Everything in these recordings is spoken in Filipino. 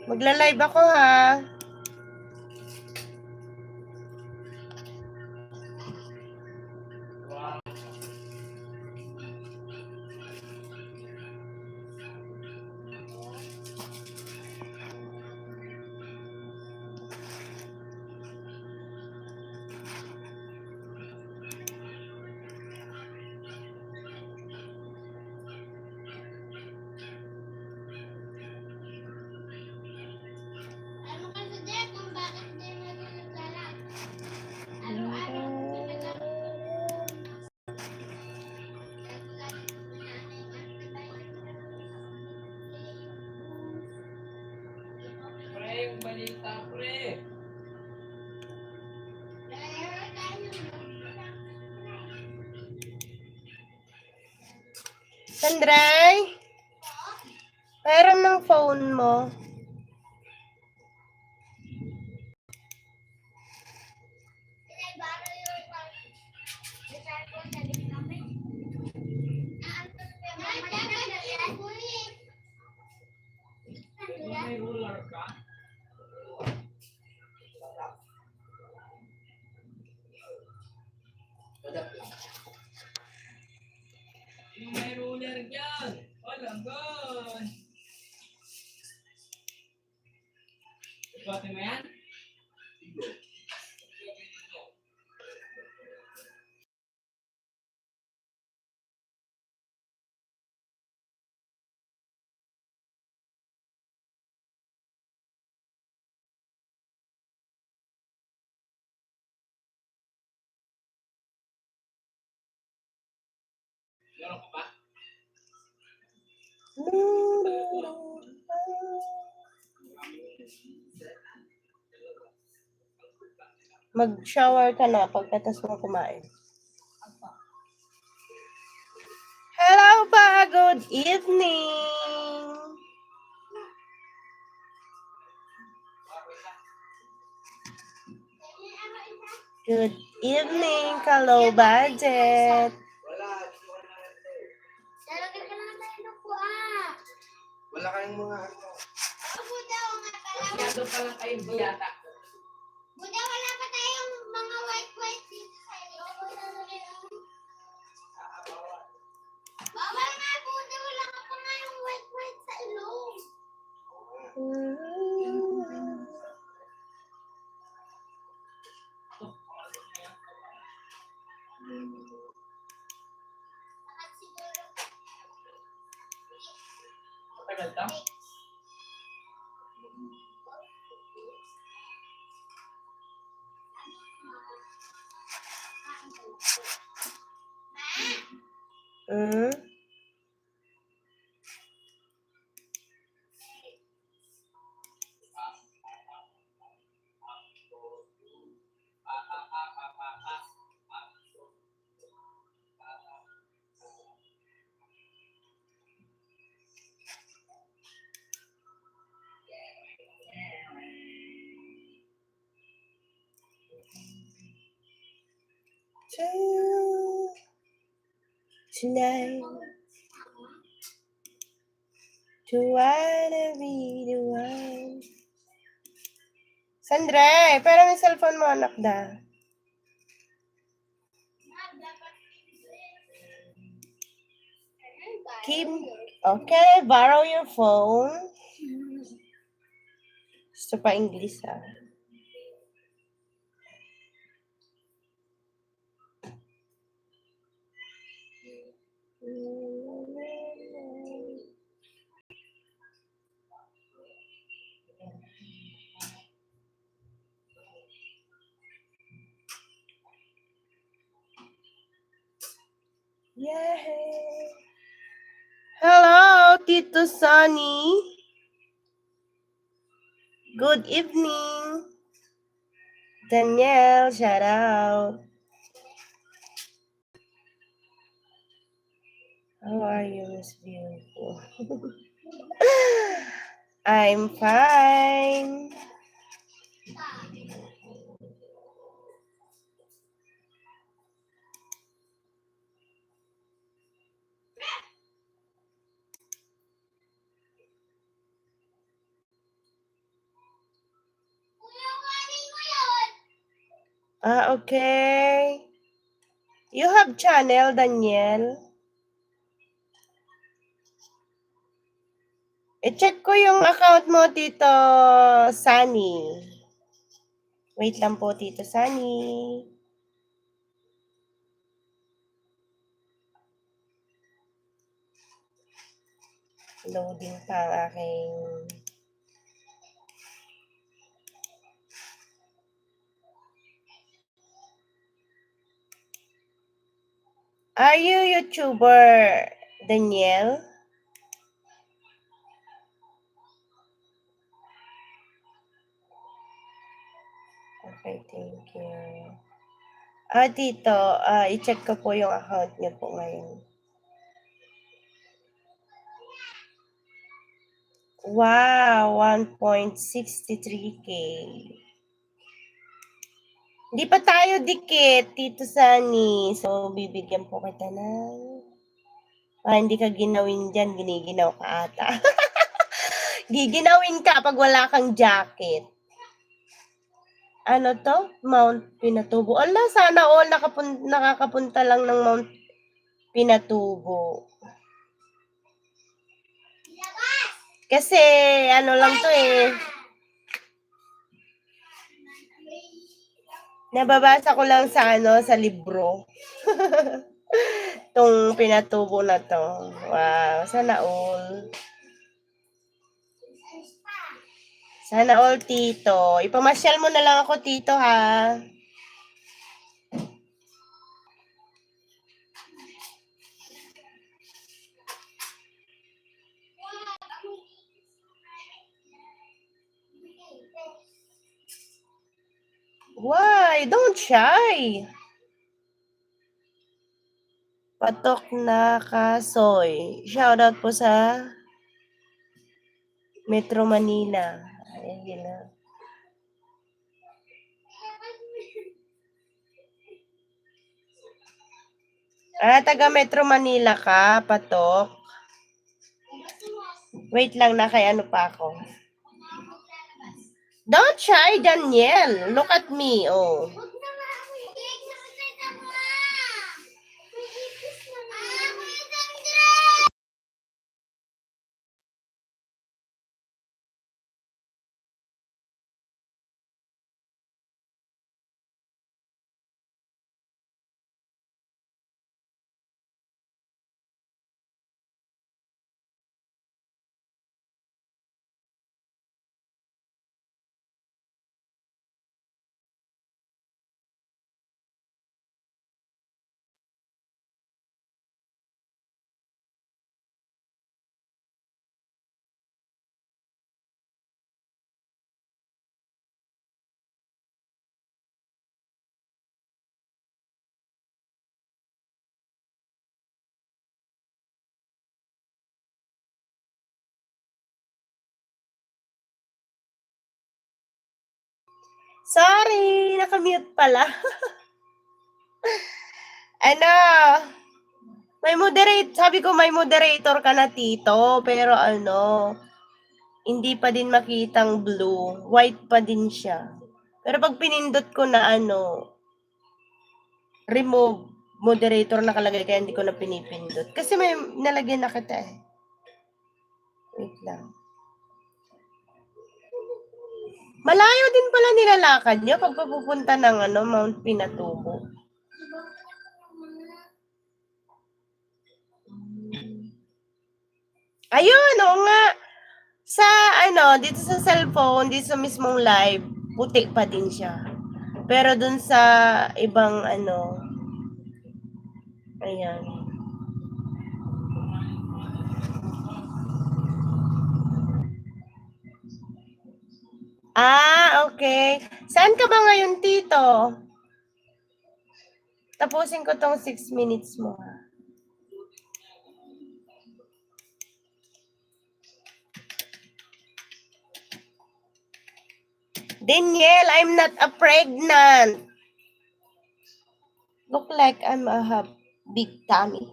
Magla-live ako ha. Sandray? Pairam ng phone mo. May ruler dyan. Walang gun. Ipati mo yan? Meron ka ba? Mag-shower ka na pagkatapos mo kumain. Hello pa! Good evening! Good evening, ka-low budget. Talaga ka lang tayo nakuha. Wala kayong mga ano. Buda, nga pala. Masyado pa lang kayong biyata. Buda, wala pa tayong mga white dito sa iyo. Bawal nga, Buda. Wala ka pa nga yung white sa ilong. Saka siguro. Matagal ka? Hmm? Tonight, to wanna be the one. Sandray, pero may cellphone mo, anak da. Kim, okay, borrow your phone. Gusto pa English, ha? Yeah. Hello, Tito Sonny. Good evening. Danielle, shout out. How are you, Miss Beautiful? I'm fine. Okay. You have channel, Daniel? I-check ko yung account mo, Tito Sunny. Wait lang po, Tito Sunny. Loading pa ang aking... Are you YouTuber, Daniel? Okay, thank you. Tito, i-check ko po yung account niyo po ngayon. Wow, 1.63K. Hindi pa tayo dikit, Tito Sunny. So, bibigyan po kita ng... hindi ka ginawin dyan, giniginaw ka ata. Giginawin ka pag wala kang jacket. Ano to? Mount Pinatubo. Ala, sana all nakakapunta lang ng Mount Pinatubo. Kasi, ano lang to eh. Nababasa ko lang sa sa libro. Tong Pinatubo na to. Wow, sana all. Sana all, Tito. Ipamasyal mo na lang ako, Tito, ha? Why? Don't shy. Patok na Kasoy. Shoutout po sa Metro Manila. Ayan yun na. Taga Metro Manila ka, Patok. Wait lang, ano pa ako. Don't shy, Daniel. Look at me, oh. Sorry, nakamute pala. Sabi ko may moderator ka na, Tito, pero hindi pa din makitang blue, white pa din siya. Pero pag pinindot ko na remove moderator nakalagay, kaya hindi ko na pinipindot. Kasi may nalagyan na kita eh. Wait lang. Malayo din pala nilalakad niyo pag pupunta ng Mount Pinatubo. Ayun, oo nga. Sa dito sa cellphone, dito sa mismong live, puti pa din siya. Pero dun sa ibang ayan. Okay. Saan ka ba ngayon, Tito? Tapusin ko tong 6 minutes mo, ha? Daniel, I'm not a pregnant. Look like I'm a big tummy.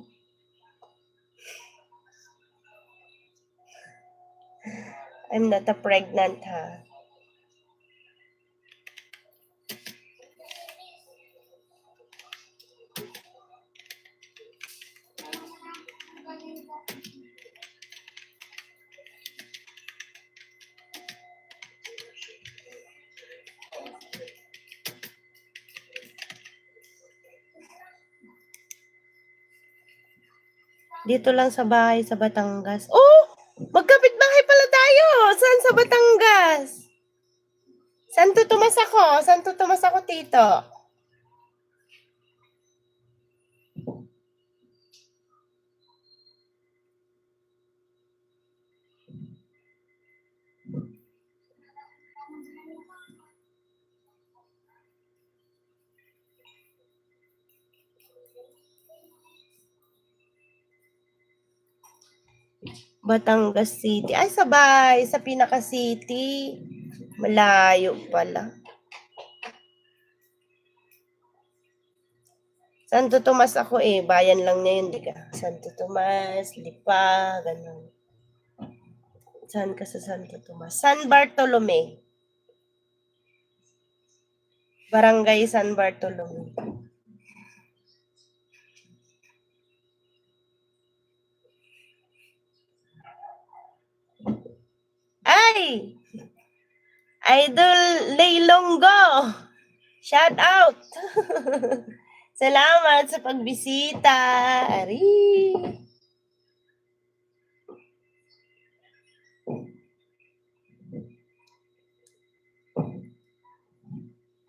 I'm not a pregnant, ha? Dito lang sa bahay sa Batangas. Oh! Magkapit-bahay pala tayo! Saan sa Batangas? Santo Tomas ako. Santo Tomas ako, tito. Batangas City. Ay, sabay. Sa pinaka-city. Malayo pala. Santo Tomas ako eh. Bayan lang niya yun, di ka? Santo Tomas, Lipa, ganun. Saan ka sa Santo Tomas? San Bartolome. Barangay San Bartolome. Ay! Idol Leilonggo! Shout out! Salamat sa pagbisita. Ari!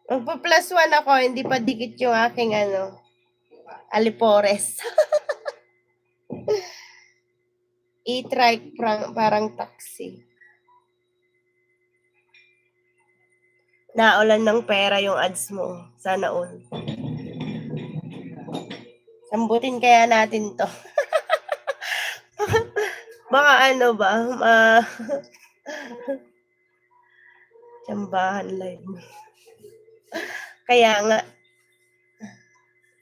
Magpa-plus 1 ako, hindi pa dikit yung aking alipores. E-trike parang taxi. Naulan ng pera yung ads mo. Sana all. Sambutin kaya natin to. Baka ba? Tsambahan live. Kaya nga.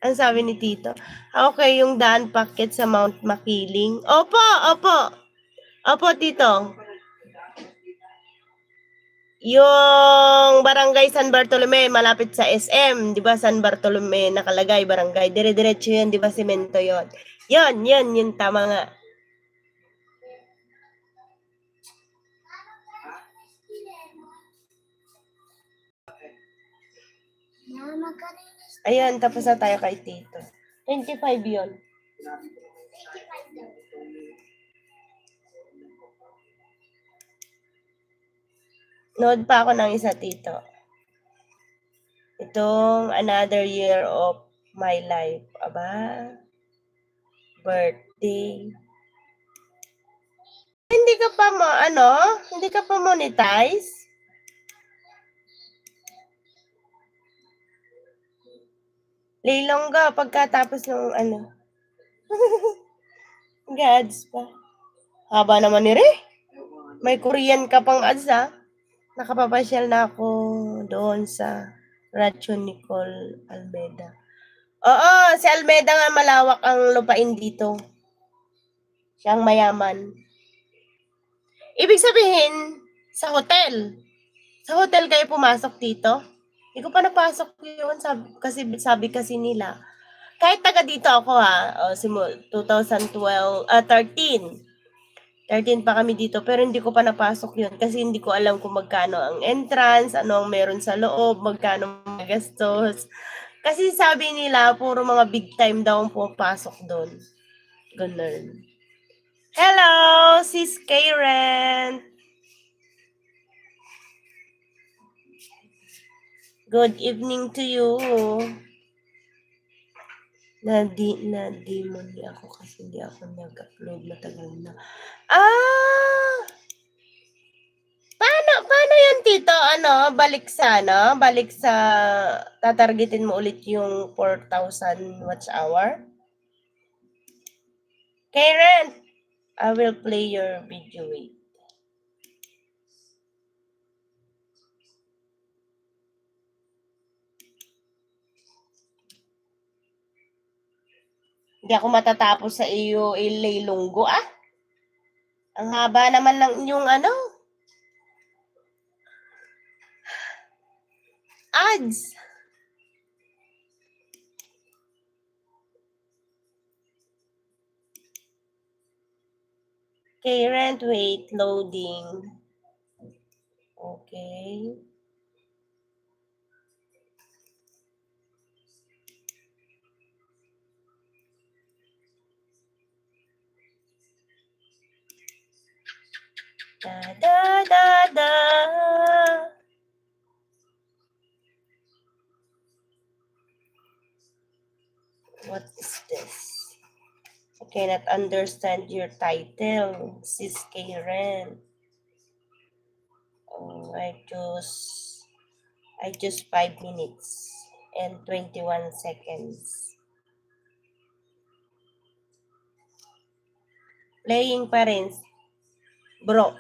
Ang sabi ni Tito, okay yung daan packet sa Mount Makiling. Opo, opo. Opo, Tito. Yung Barangay San Bartolome, malapit sa SM, di ba? San Bartolome, nakalagay, barangay. Dire-diretso yun, di ba? Semento yun. Yun, tama nga. Ayan, tapos na tayo kay Tito. 25 yun. Nood pa ako ng isa, Tito. Itong another year of my life. Aba, birthday. Hindi ka pa hindi ka pa monetize? Lilongga, pagkatapos ng Gads pa. Haba naman ni Re. May Korean ka pang ads ha. Nakapapasyal na ako doon sa Rancho Nicole Almeda. Oo, si Almeda nga malawak ang lupain dito. Siyang mayaman. Ibig sabihin, sa hotel. Sa hotel kayo pumasok dito? Hindi ko pa napasok yun. Sabi kasi nila. Kahit taga dito ako ha. 2012, 13. 13 pa kami dito, pero hindi ko pa napasok yun kasi hindi ko alam kung magkano ang entrance, ano ang meron sa loob, magkano magastos. Kasi sabi nila, puro mga big time daw ang pupasok doon. Ganun. Hello, Sis Karen. Good evening to you. Na-demon niya ako kasi hindi ako nag-upload matagal na. Paano yan, Tito? Balik sa, tatargetin mo ulit yung 4,000 watch hour? Karen, I will play your video. Wait. Hindi ako matatapos sa iyo, Lunggo, Ang haba naman ng inyong ads. Karen, wait, loading. Okay. Da da da da. What is this? I cannot understand your title, Sis Karen. Oh, I just 5 minutes and 21 seconds. Playing pa rin. Bro,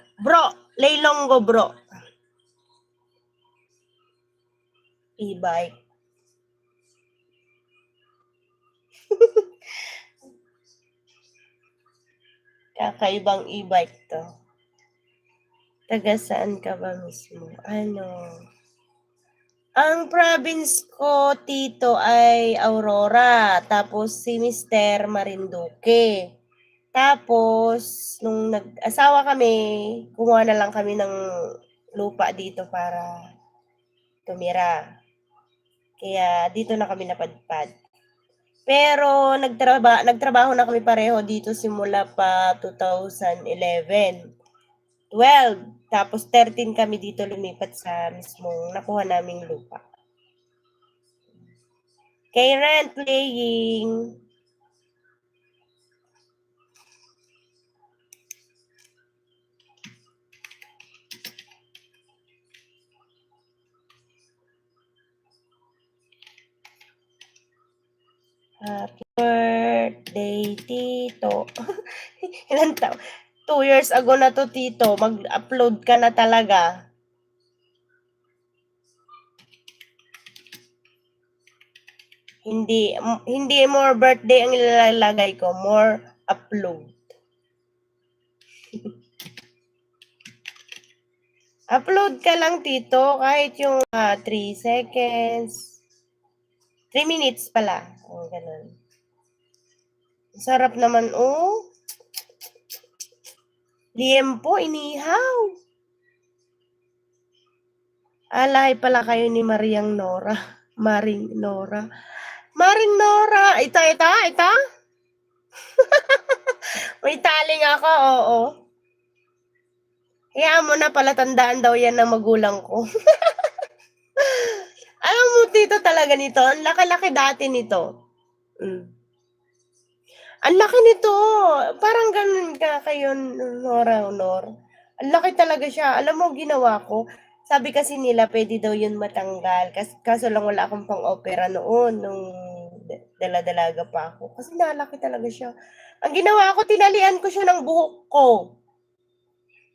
Leilonggo bro. E-bike. Kakaibang e-bike to. Taga saan ka ba mismo? Ang province ko, tito, ay Aurora. Tapos si Mr. Marinduque. Tapos, nung nag-asawa kami, kumuha na lang kami ng lupa dito para tumira. Kaya dito na kami napadpad. Pero nagtrabaho na kami pareho dito simula pa 2011. 12. Tapos 13 kami dito lumipat sa mismong nakuha naming lupa. Karen playing. Happy birthday, Tito. Ilan taon? 2 years ago na to, Tito. Mag-upload ka na talaga. Hindi more birthday ang ilalagay ko. More upload. Upload ka lang, Tito. Kahit yung 3 seconds. 3 minutes pala. Ganun. Sarap naman, oh. Liempo, inihaw. Alay pala kayo ni Mariang Nora. Maring Nora. Maring Nora. Ita. May taling ako, oo. Hayaan mo na pala, tandaan daw yan ng magulang ko. Alam mo, Tito, talaga nito. Ang laki-laki dati nito. Ang laki nito. Parang ganun ka kayo, Nora, Honor. Ang laki talaga siya. Alam mo, ginawa ko. Sabi kasi nila, pwede daw yun matanggal. Kaso lang wala akong pang-opera noon, nung dala-dalaga pa ako. Kasi nalaki talaga siya. Ang ginawa ko, tinalian ko siya ng buhok ko.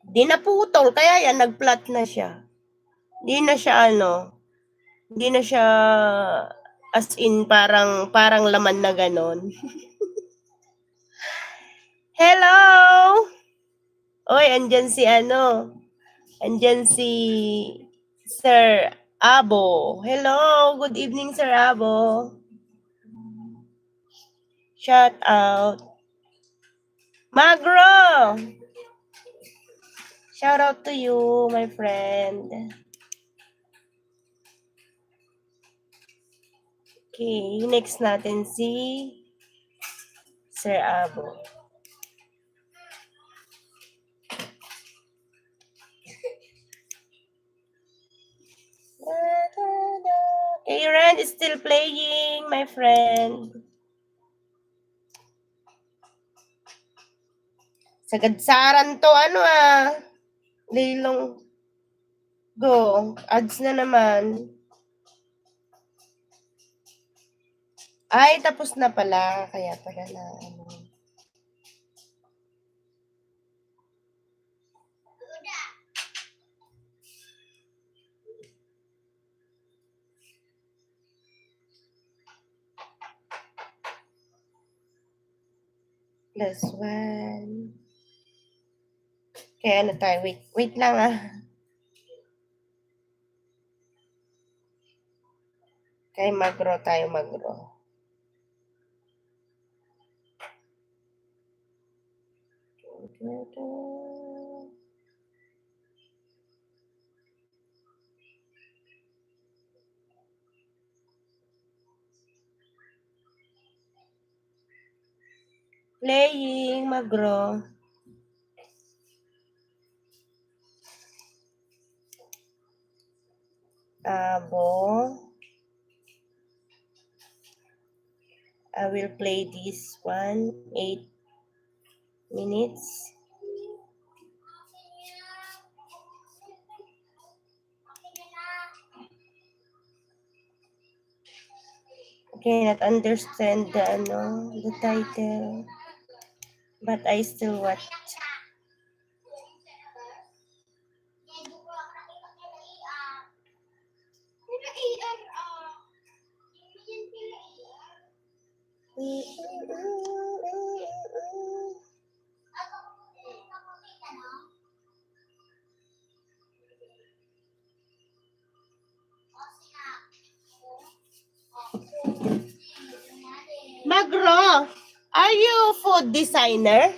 Di naputol, kaya yan, nag-flat na siya. Di na siya as in parang laman na ganon. Hello! Oy, andyan si Sir Abo. Hello, good evening, Sir Abo. Shout out. Magro! Shout out to you, my friend. Okay, next natin si Sir Abo. Aaron is still playing, my friend. Sagadsaran to, Leilong. Go, ads na naman. Ay, tapos na pala. Kaya pala na, +1. Kaya tayo? Wait lang Kay magro tayo, magro. Playing, magro. Abo. I will play this one, 8 minutes. I cannot understand the title, but I still watch. Magro, are you food designer?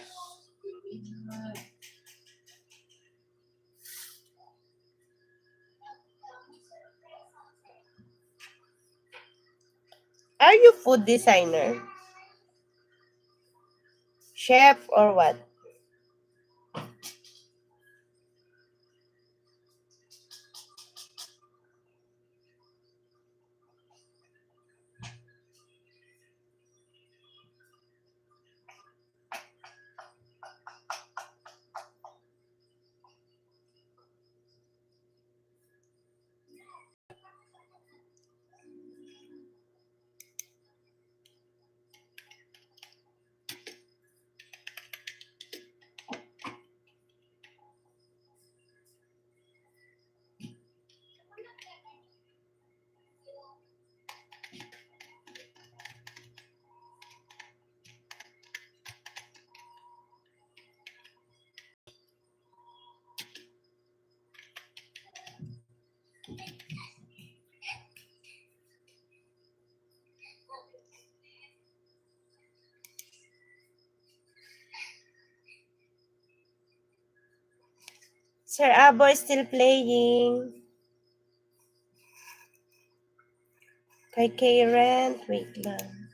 Are you food designer? Chef or what? Sir Abo is still playing. Kay K-Rent, wait lang.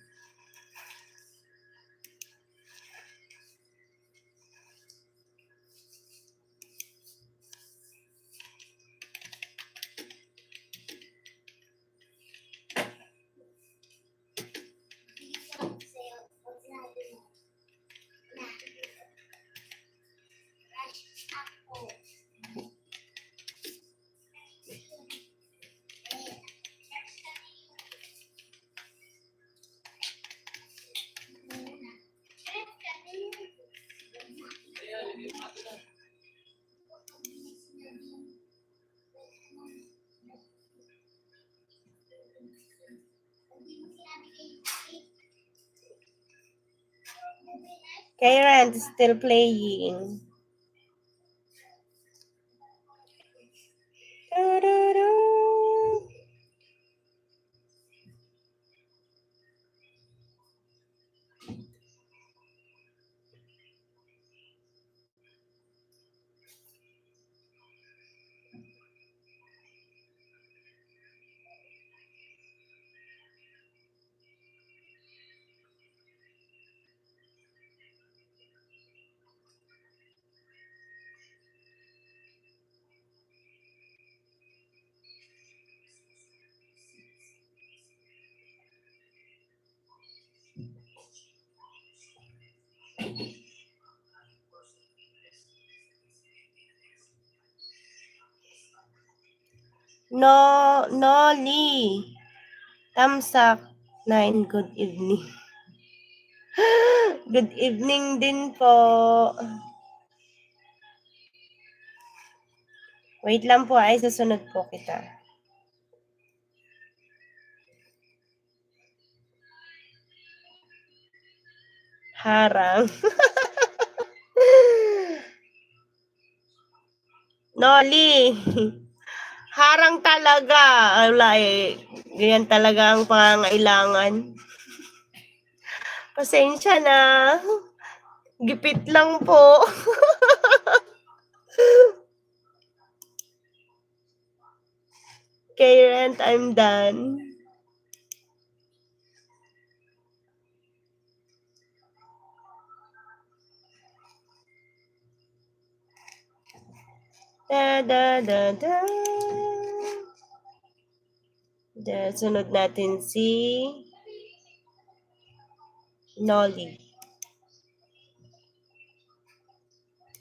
K-Rent is still playing. No, Noli. Tamsak 9, good evening. Good evening din po. Wait lang po ay susunod po kita. Harang. Noli. Harang talaga. Wala eh. Ganyan talaga ang pangangailangan. Pasensya na. Gipit lang po. K-Rent, I'm done. Da, da, da, da. Then, sunod natin si Nolly.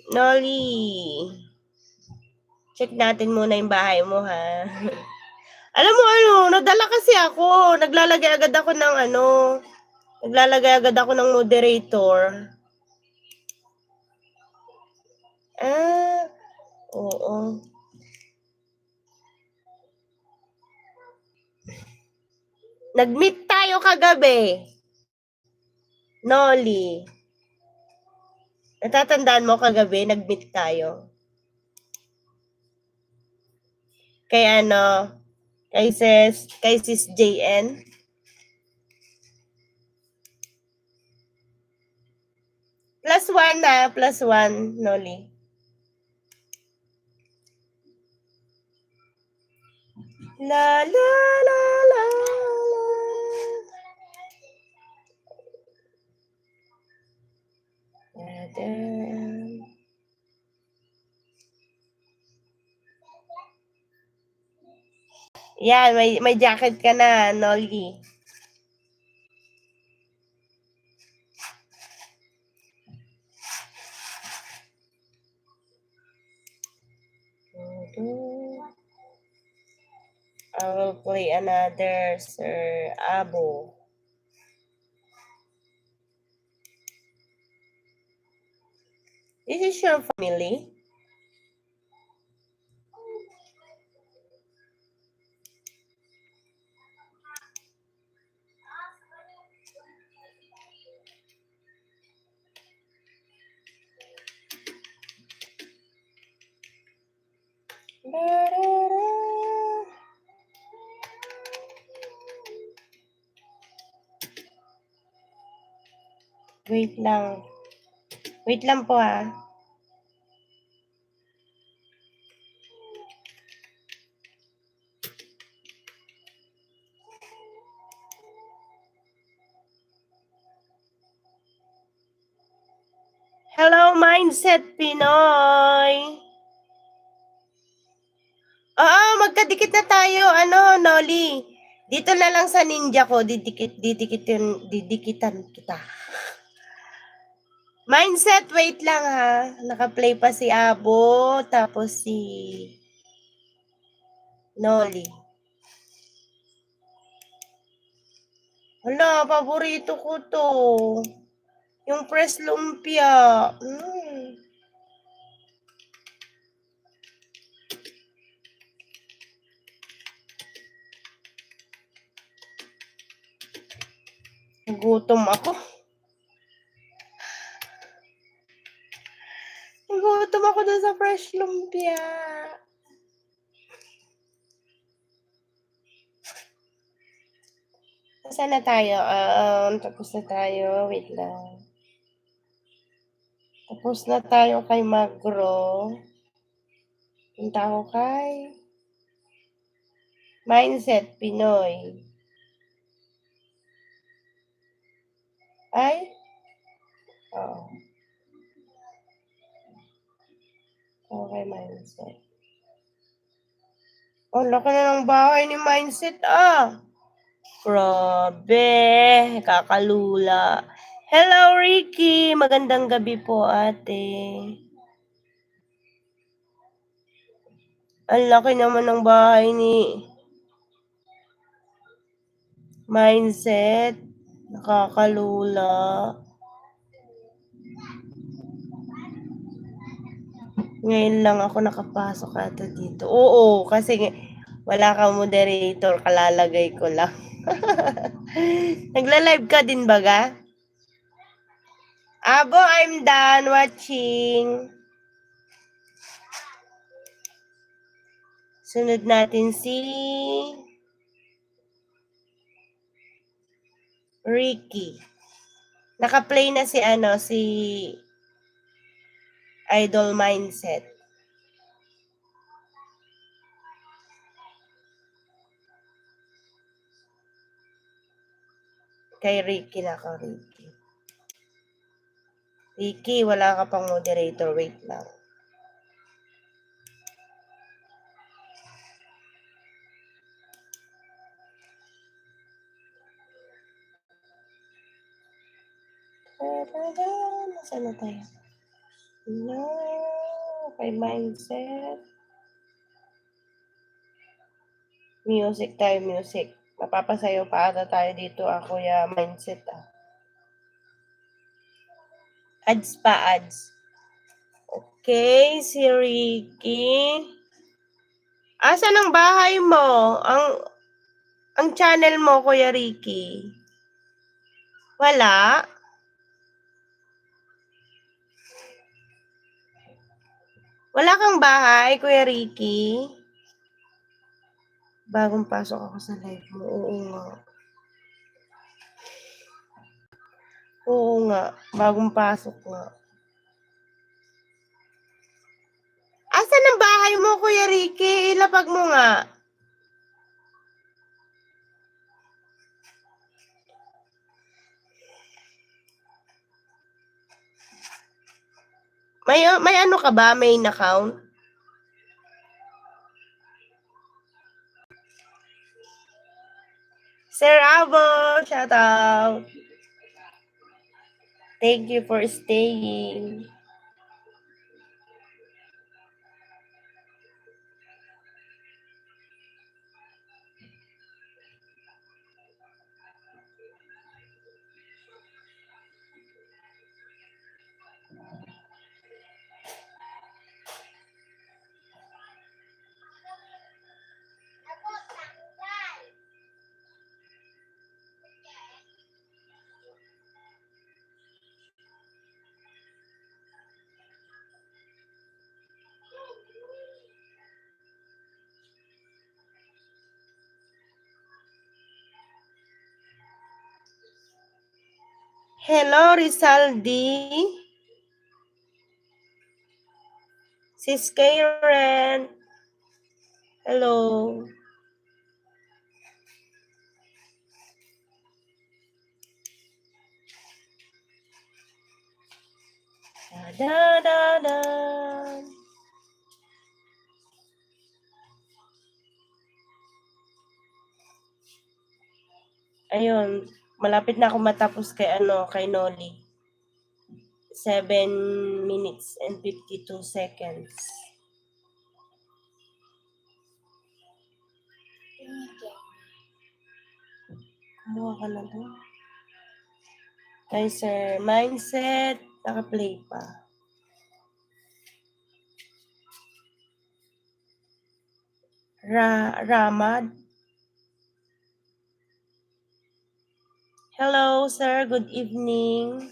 Nolly! Check natin muna yung bahay mo, ha? Alam mo ano, nadala kasi ako. Naglalagay agad ako ng moderator. Ah, oo. Nag-meet tayo kagabi. Nolly. Natatandaan mo kagabi, nag-meet tayo. Kay kay sis JN. +1 na, +1, Nolly. La la la la la. Yan, may jacket ka na, Nolly. I will play another Sir Abo. This is your family? Wait lang. Wait lang po, ha. Hello, Mindset Pinoy! Oo, magkadikit na tayo, Nolly. Dito na lang sa ninja ko, didikitan kita. Mindset, wait lang ha. Naka-play pa si Abo, tapos si Nolly. Hala, paborito ko to. Yung press lumpia. Gutom ako. Gutom ako doon sa fresh lumpia. Saan na tayo? Tapos na tayo. Wait lang. Tapos na tayo kay Magro. Punta ako kay Mindset Pinoy. Ay? Oo. Okay, Mindset. Oh, laki na ng bahay ni Mindset, Grabe, kakalula. Hello, Ricky. Magandang gabi po, ate. Ang laki naman ng bahay ni Mindset. Nakakalula. Ngayon lang ako nakapasok ata dito. Oo, kasi wala kang moderator, kalalagay ko lang. Nagla-live ka din baga? Abo, I'm done watching. Sunod natin si Ricky. Naka-play na si Idol Mindset. Kay Ricky na ka, Ricky. Ricky, wala ka pang moderator. Wait lang. Nasaan na tayo? No. Okay, mindset. Music tayo, music. Mapapasayo pa ata tayo dito, kuya, mindset. Ads pa, ads. Okay, si Ricky. Asan ang bahay mo? Ang channel mo, Kuya Ricky? Wala? Wala kang bahay, Kuya Ricky? Bagong pasok ako sa live mo. Oo nga. Oo nga. Bagong pasok nga. Asan ang bahay mo, Kuya Ricky? Ilapag mo nga. May ano ka ba? Main account? Sir Abo, shout out. Thank you for staying. Ako, tanggal. Hello, Rizaldi. Sis Karen. Hello. Da, da, da. Ayun, malapit na ako matapos kay Noli. 7 minutes and 52 seconds. Kumuha ka na doon. Ay, sir, mindset, naka-play pa. Ramad. Hello, sir. Good evening.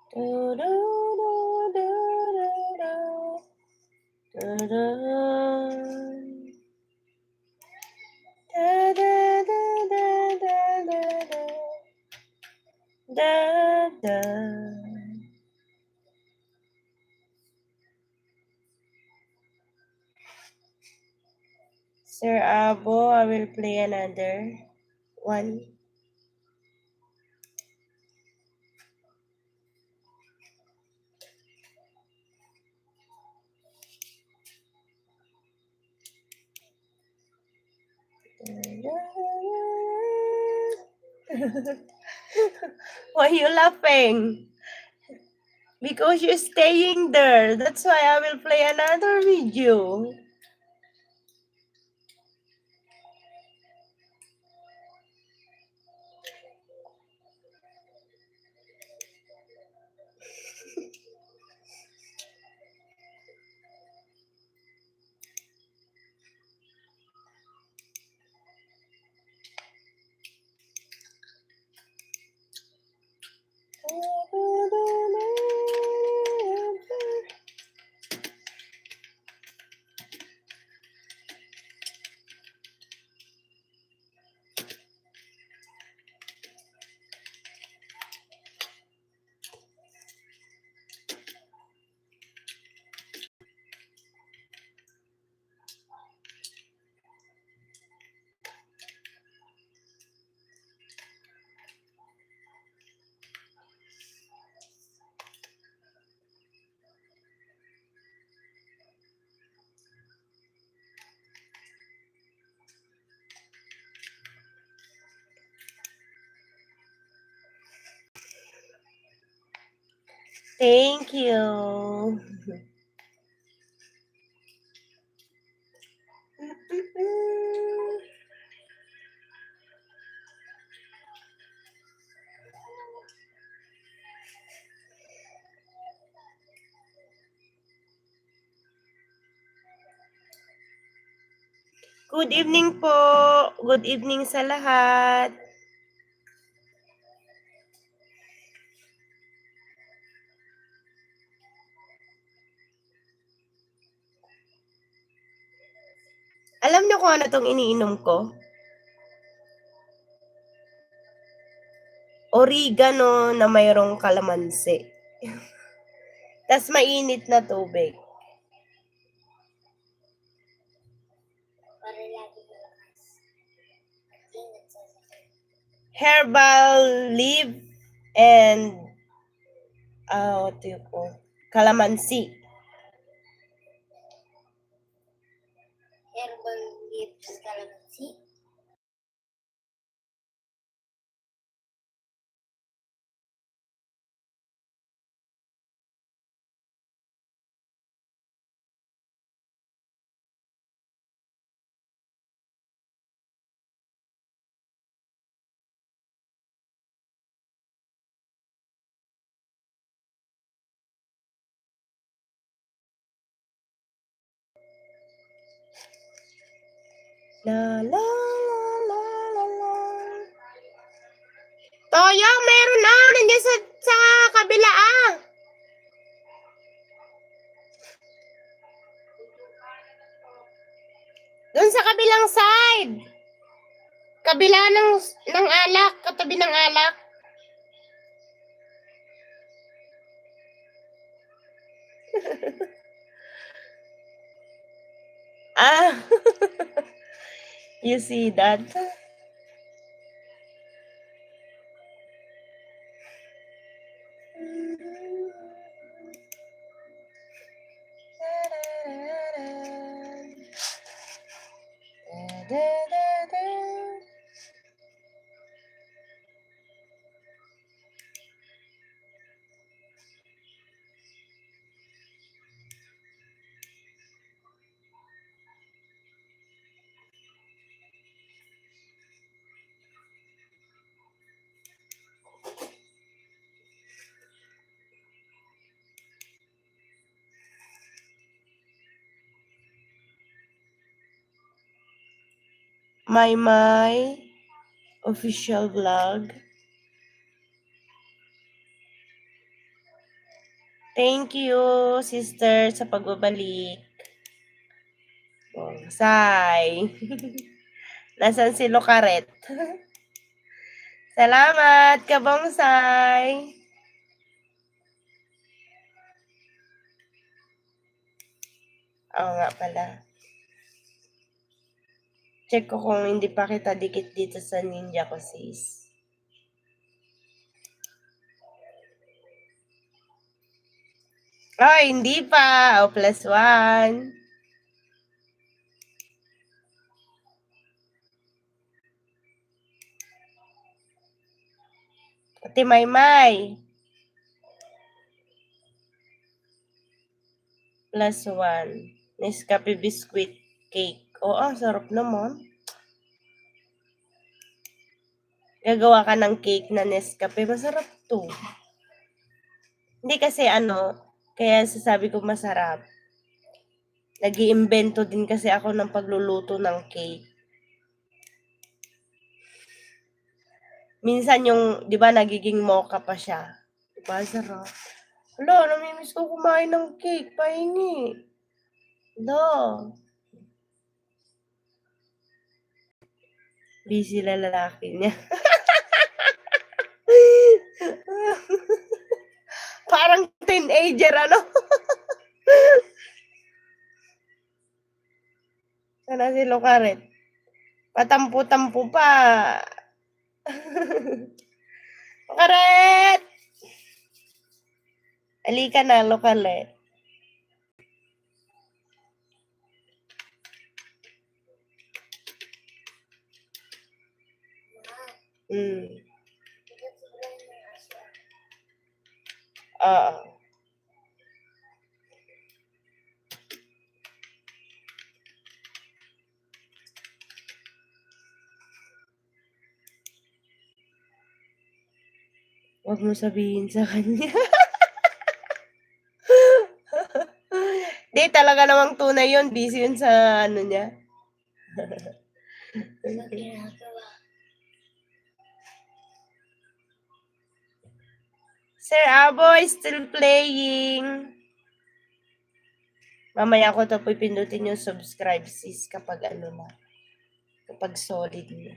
Du, du, du, du, du, du. Du, du. Da, da, da, da, da, da, da. Da, da. Sir Abo, I will play another one. Why you laughing? Because you're staying there. That's why I will play another video. Thank you. Good evening po. Good evening sa lahat. Alam niyo kung ano tong iniinom ko? Oregano na mayroong kalamansi. Tas mainit na tubig. Para lagi malakas. Ingat sa sakit. Herbal leaf and what do you call? Kalamansi. Herbal leaves calamansi. La la la la la. Toyo, meron na. Nandiyan sa kabila ah. Doon sa kabilang side. Kabila ng alak. Katabi ng alak. Ah. You see that? My official vlog. Thank you, sister, sa pagbabalik. Bonsai. Nasaan si Locaret? Salamat, kabonsai. Oo nga pala. Check ko kung hindi pa kita dikit dito sa ninja ko, sis. Ay, hindi pa. O, +1. Ate Maymay. +1. Nescafe biscuit cake. Oo, sarap naman. Gagawa ka ng cake na Nescafe. Masarap to. Hindi kasi kaya sasabi ko masarap. Nag-iimbento din kasi ako ng pagluluto ng cake. Minsan yung, di ba, nagiging mocha pa siya. Diba, sarap. Hala, namimiss ko kumain ng cake. Pahingi. Hala. Busy na lalaki niya. Parang teenager, Sana si Locaret. Patampu-tampu pa. Locaret! Halika na, Locaret. Oo. Huwag mo sabihin sa kanya. Di, talaga namang tunay yun. Busy yun sa ano niya. Ano ginagawa? Sir Aboy, still playing. Mamaya ko to pipindutin yung subscribe sis kapag ano na. Kapag solid na.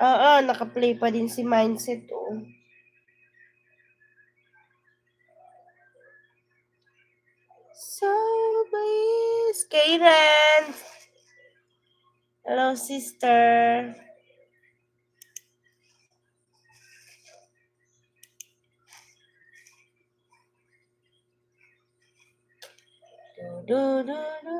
Oo, nakaplay pa din si Mindset, oh. So, please. Karen! Hello, sister. Do, do, do.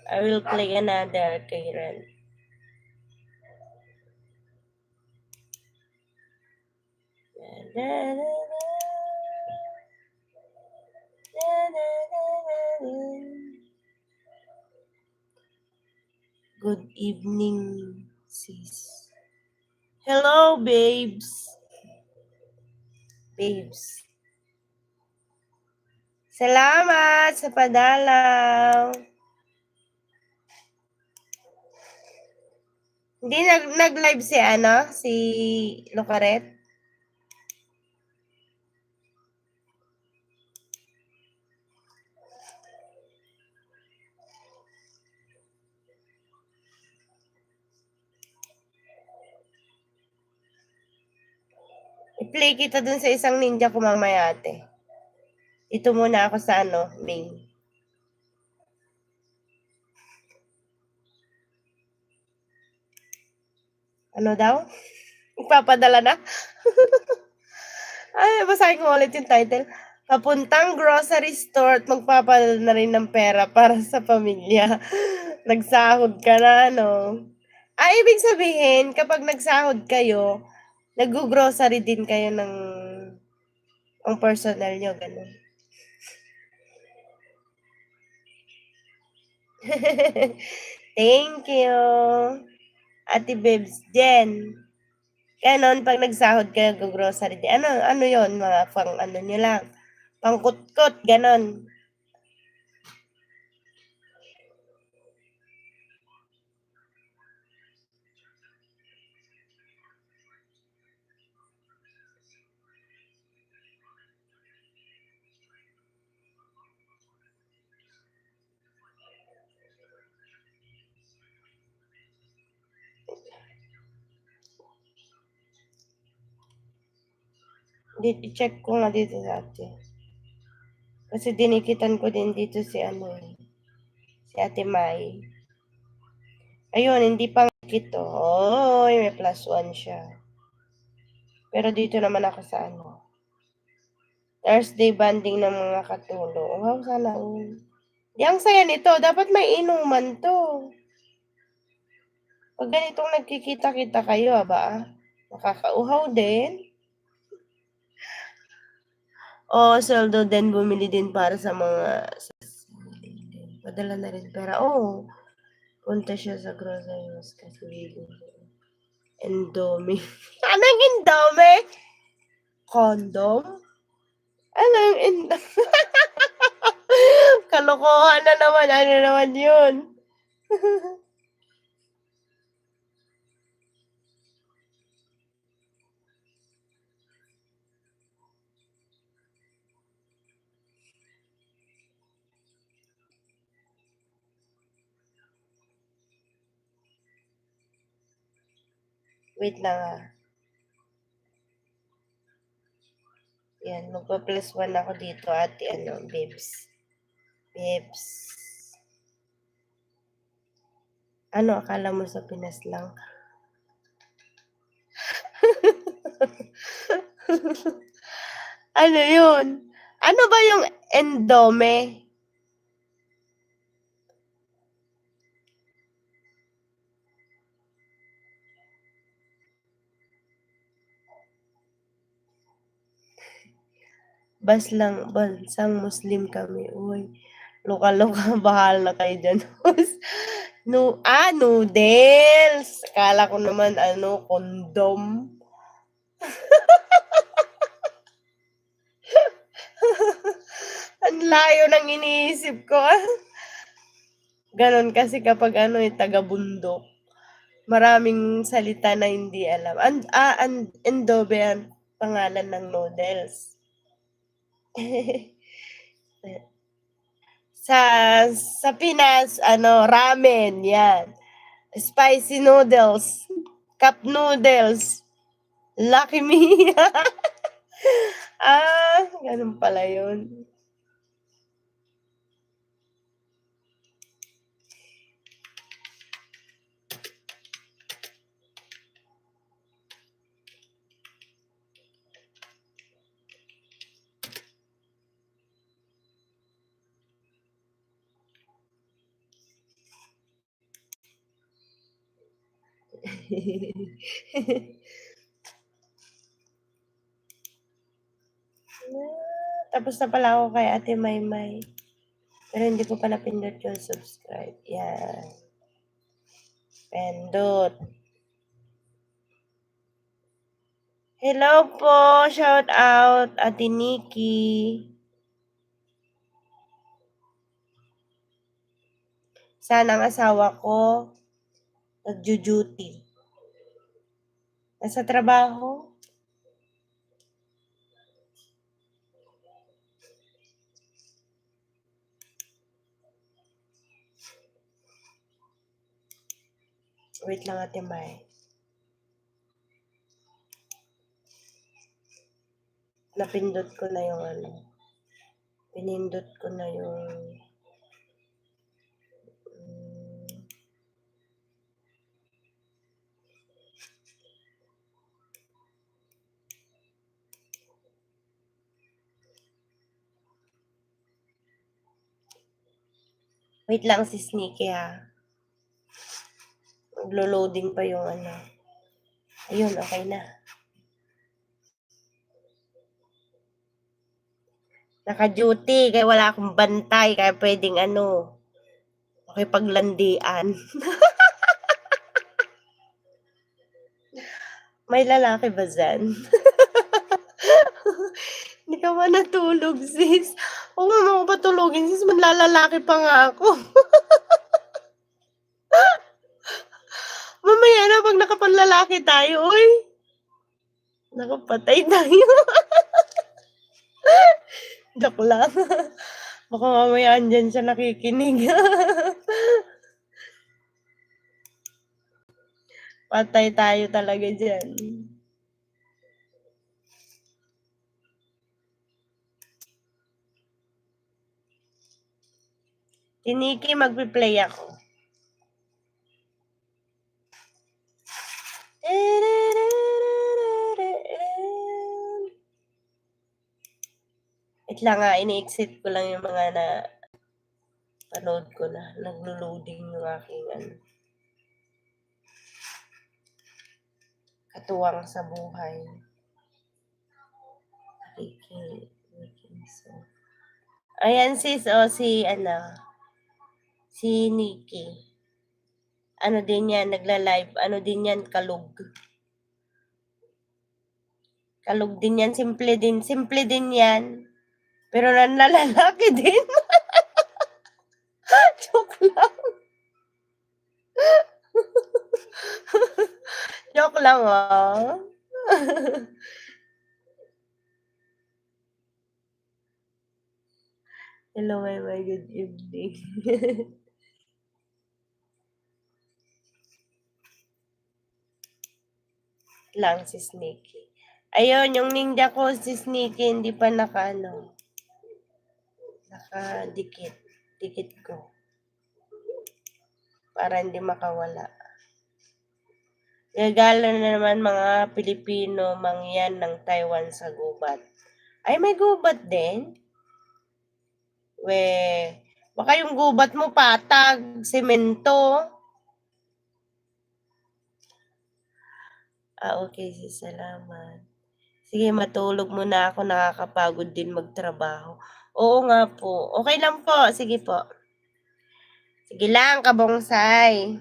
I will play another, Karen. Da, da, da, da, da, da, da. Good evening, sis. Hello, babes. Babes. Salamat sa padalaw. Hindi nag-live si si Lucaret. I-play kita dun sa isang ninja ko mamaya, ate. Ito muna ako sa main. Ano daw? Ipapadala na? Ay, basahin ko ulit yung title. Papuntang grocery store at magpapadala na rin ng pera para sa pamilya. Nagsahod ka na, no? Ibig sabihin, kapag nagsahod kayo, nag-grocery din kayo ng ang personal nyo, ganun. Thank you. Ate Bebs Jen. Ganon, pag nagsahod kayo, go-grocery din. Ano yon mga pang ano nyo lang. Pangkutkot, ganon. I-check ko nga dito sa atin. Kasi dinikitan ko din dito si si Ate Mai. Ayun, hindi pang kito. Oy, may +1 siya. Pero dito naman ako sa Thursday banding ng mga katulong. Wow, sana all. Yang saya nito, dapat may inuman to. Pag ganitong nagkikita-kita kayo, nakakauhaw din. Sweldo din, bumili din para sa mga padala na rin pera. Punta siya sa grocery kasi bibili. Indomie. Anong Indomie? Condom? Anong Indomie? Kalokohan na naman. Ano naman yun? Wait lang Yan, magpa+1 ako dito, ate, babes. Babes. Ano, akala mo sa Pinas lang? Ano yun? Ano ba yung endome? Bansang Muslim kami. Uy, loka-loka, bahal na kayo dyan. Noodles. Akala ko naman, kondom. Ang layo ng iniisip ko. Ganon kasi kapag taga-bundok. Maraming salita na hindi alam. Endobe ang pangalan ng noodles. Sa Pinas, ramen, yan. Spicy noodles, cup noodles, Lucky Me. Ganun pala yun. Tapos na pala ako kay Ate Maymay. Pero hindi ko pa napindot yung subscribe. Yan. Pindot. Hello po. Shout out, Ate Nikki. Sana ang asawa ko nagjo-duty. Nasa trabaho. Wait lang, Ate May. Napindot ko na yung pinindot ko na yung wait lang si Sneaky ha. Maglo-loading pa yung Ayun, okay na. Naka-duty, kaya wala akong bantay, kaya pwedeng okay paglandian. May lalaki ba dyan? Hindi ka ba natulog, sis? Huwag mo ako patulogin, sis. Manlalalaki pa nga ako. Mamaya na, pag nakapanlalaki tayo, uy. Nakapatay tayo. Joke lang. Baka mamaya andyan siya nakikinig. Patay tayo talaga dyan. Tiniki, magpi-play ako. Wait lang nga, ini-exit ko lang yung mga panood ko na. Naglo-loading yung aking katuwang sa buhay. Ayan sis, si Nikki. Din yan, nagla-live. Din yan, kalug. Kalug din yan, simple din yan. Pero nalalaki din. Joke lang. Joke lang, Hello, my good evening. Lang si Sneaky. Ayun, yung ninja ko, si Sneaky, hindi pa nakadikit. Dikit ko. Para hindi makawala. Gagala na naman mga Pilipino mangyan ng Taiwan sa gubat. Ay, may gubat din? Baka yung gubat mo patag, semento. Okay, salamat. Sige, matulog muna ako. Nakakapagod din magtrabaho. Oo nga po. Okay lang po. Sige po. Sige lang, kabonsay.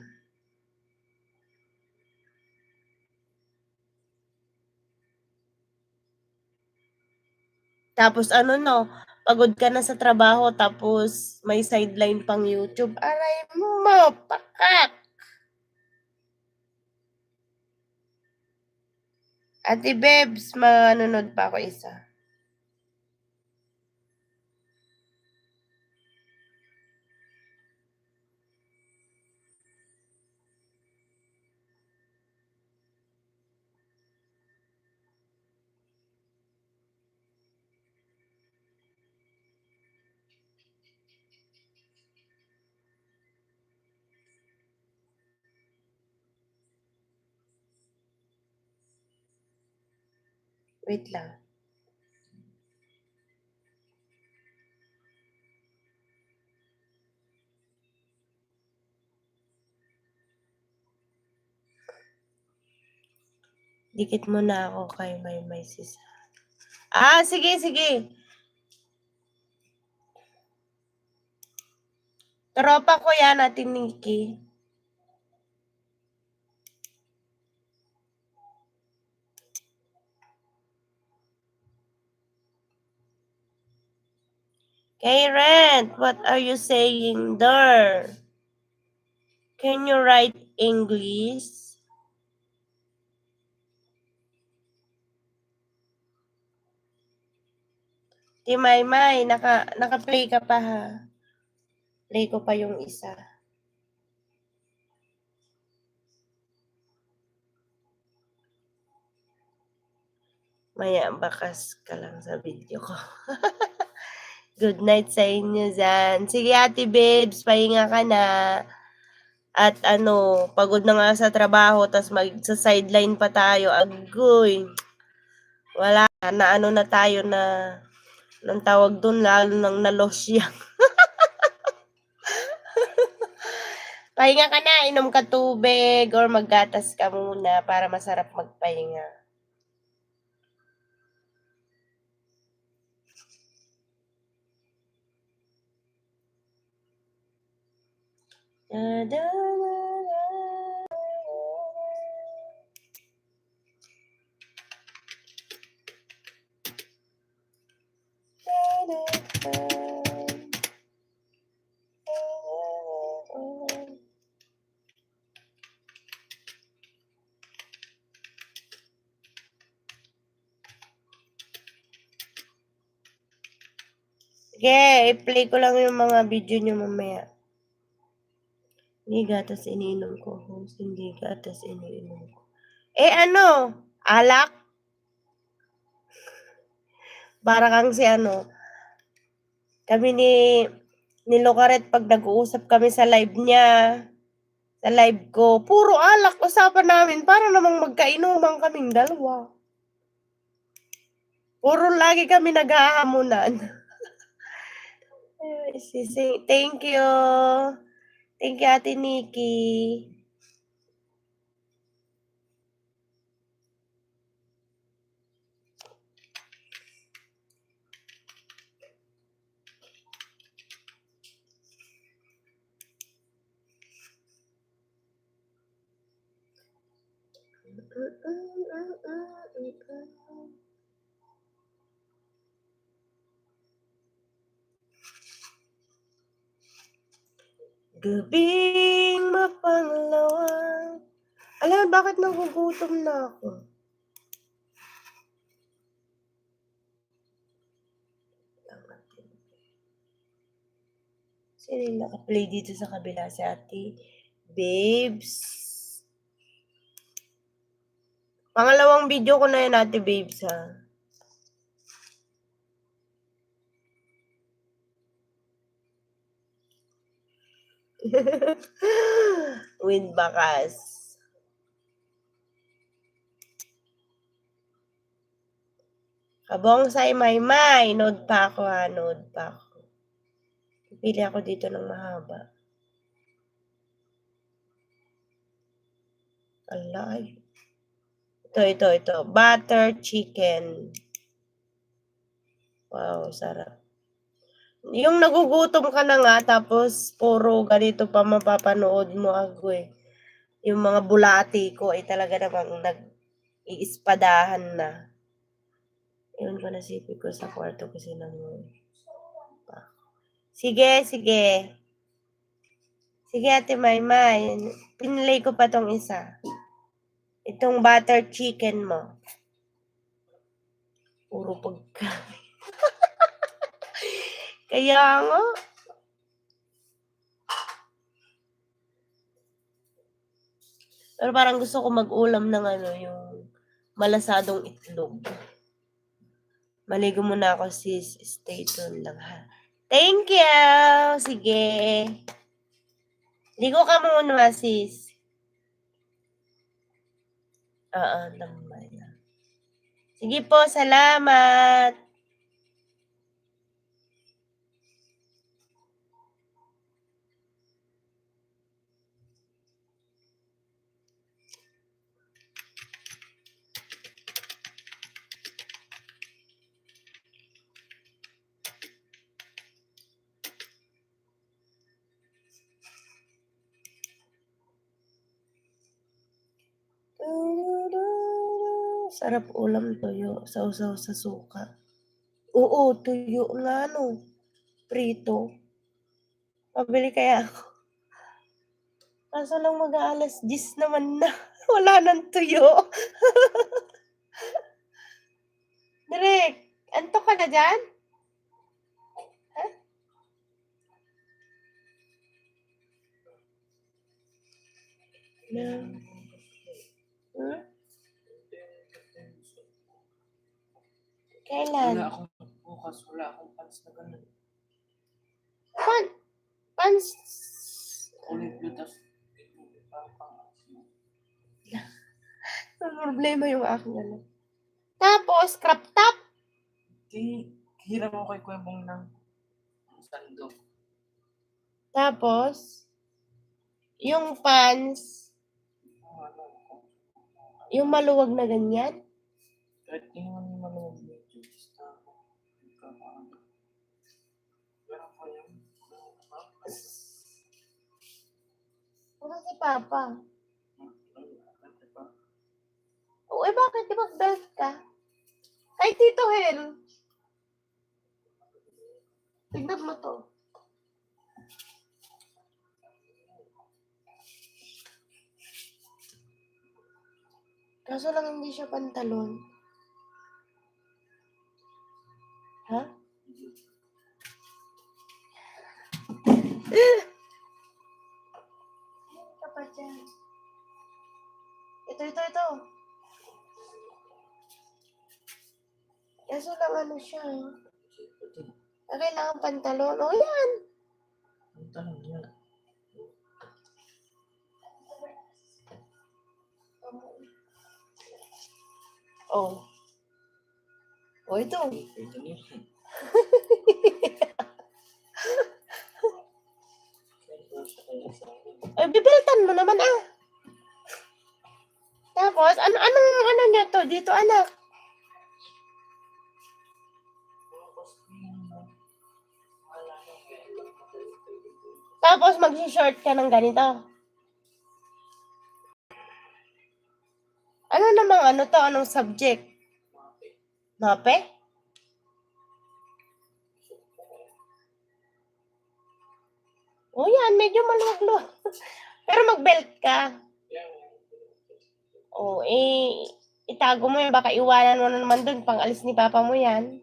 Tapos ano no, pagod ka na sa trabaho tapos may sideline pang YouTube. Aray mo, pakak! Ate Bebs, manunod pa ako isa. Wait lang. Dikit mo na ako kay may sisa. Sige, sige. Tropa ko yan, Ate Nikki. Kay Rent, what are you saying there? Can you write English? Di Maymay, naka-play ka pa ha. Play ko pa yung isa. Maya, bakas ka lang sa video ko. Good night sa inyo dyan. Sige, Ate Babes, pahinga ka na. At pagod na nga sa trabaho, tas magsa-sideline pa tayo. Agoy. Wala na na tayo na nang tawag dun, lalo nang nalosyang. Pahinga ka na, inom ka tubig or maggatas ka muna para masarap magpahinga. Da, da, da, da. Sige, i-play ko lang yung mga video nyo mamaya. Hindi gatas iniinom ko. Hindi gatas iniinom ko. Alak? Para kang si kami ni Locaret pag nag-uusap kami sa live niya, sa live ko, puro alak usapan namin para namang magkainuman kaming dalawa. Puro lagi kami naghahamunan. Thank you. Thank you, Ate Nikki. Gabing mapanglawan. Alam, bakit nagugutom na ako? Sino yung naka-play dito sa kabila? Si Ate Babes. Pangalawang video ko na yun, Ate Babes, ha? With bakas. Kabonsay Maymay. Node pa ako, ha? Node pa ako. Pili ako dito ng mahaba. Alay. Ito. Butter chicken. Wow, sarap. Yung nagugutom ka na nga, tapos puro ganito pa mapapanood mo ako eh. Yung mga bulati ko ay talaga namang nag-iispadahan na. Yun ko nasipig ko sa kwarto kasi nang... Sige, sige. Sige, Ate Maymay. Pinlay ko pa tong isa. Itong butter chicken mo. Puro pagkain. Kaya nga. Pero parang gusto ko mag-ulam ng yung malasadong itlog. Maligo muna ako, sis. Stay tuned lang, ha. Thank you! Sige. Ligo ka muna, sis. Oo, naman. Sige po, salamat. Sarap ulam tuyo. Sausaw sa suka. Oo, tuyo nga no. Prito. Pabili kaya ako. Kaso lang mag-aalas 10 naman na. Wala nang tuyo. Direk, antok ka na dyan? Ha? No. Hmm? Kailan? Wala akong bukas, wala akong pants na ganun. Pans. Ulit butas. Ang problema yung aking ano. Tapos, crop top. Hiram ako kay Kuya Bong ng sando. Tapos, yung pants, yung maluwag na ganyan. Kahit hindi naman maluwag medyo. Basta pero ko yung Ano si Papa? O, bakit? Di mag-belt ka? Kay Tito Hel. Tignan mo to. Kaso lang hindi siya pantalon. Ha? Ano ka pa dyan? Ito. Kaso lang ano siya. Kailangan pantalon. O yan. ang tanong niya. Oh. O ito. Ito niya. Ay, bibiltan mo naman ah. Tapos, ano niya to? Dito anak. Tapos, mag-short ka ng ganito. Ano namang ano to? Anong subject? Mape? O yan, medyo maluwag-luwag. Pero mag-belt ka. O, itago mo yan. Baka iwanan mo na naman dun. Pang-alis ni Papa mo yan.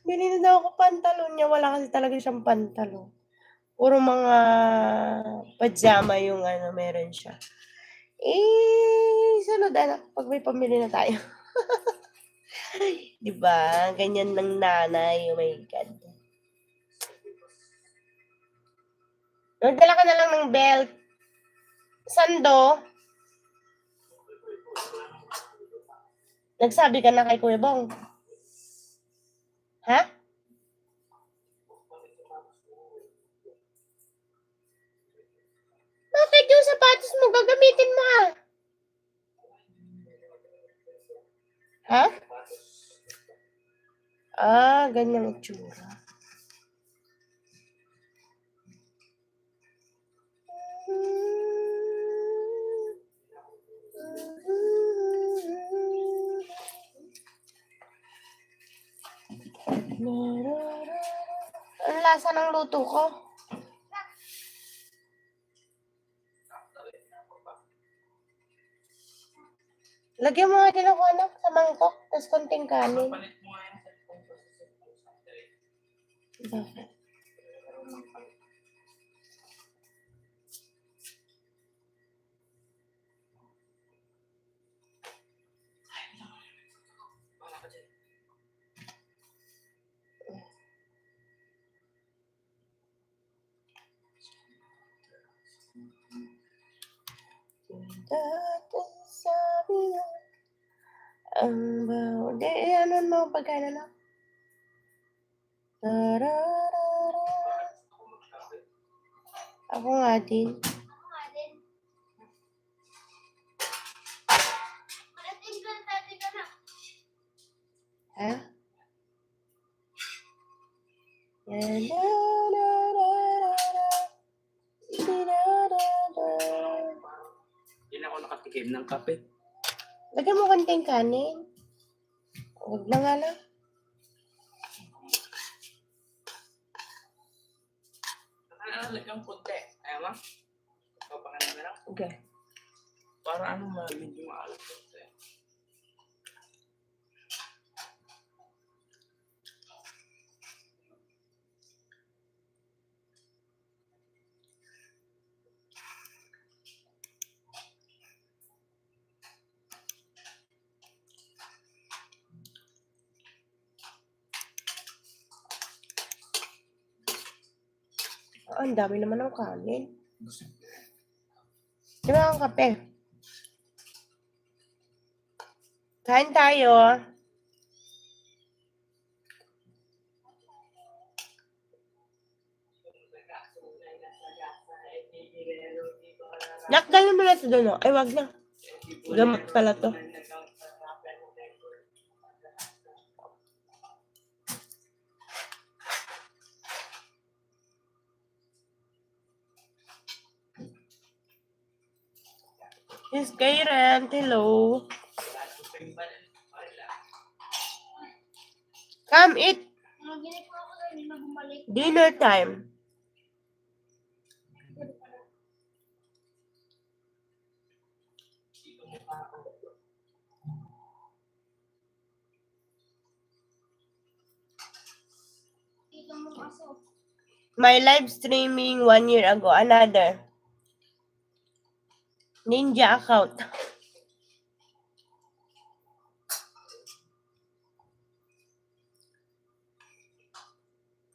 Binili na ako pantalon niya. Wala kasi talaga siyang pantalon. Puro mga pajama yung meron siya. Sunod anak, pag may pamili na tayo. Diba? Ganyan ng nanay. Oh my God. Nagdala ka na lang ng belt. Sando. Nagsabi ka na kay Kuya Bong. Ha? Bakit yung sapatos mo gagamitin mo ah? Ha? Ah, ganyan ang tsura. Ang lasa ng luto ko. Lagyan mo nga din ako anak sa mangkok, tapos konting kanin. Palit mo nga yung cellphone ko sa cellphone sa direct. Bakit? Wala ka dyan. Dati sabi na ang baho. Di, ano mo pagkano na? Tararara. Ako nga din. Ako nga din. Malating kantati ka na. Ha? Dararara. Dararara. Hindi na ako nakatikim ng kape. Lagyan mo konting kanin. Huwag na nga lang. Lagyan punti. Ayaw mo? Papangalan na lang. Okay. Para ano medyo maalat. Oh, ang dami naman ng kanin. Di ba ang kape? Kain tayo. Nakgalin mo na ito doon. Oh. Ay, wag na. Gamot pala to. Yes, Karen. Hello. Come eat. Mga ginagawa ko lang, hindi na bumalik. Dinner time. Dito mo aso. My live streaming 1 year ago. Another. Ninja account.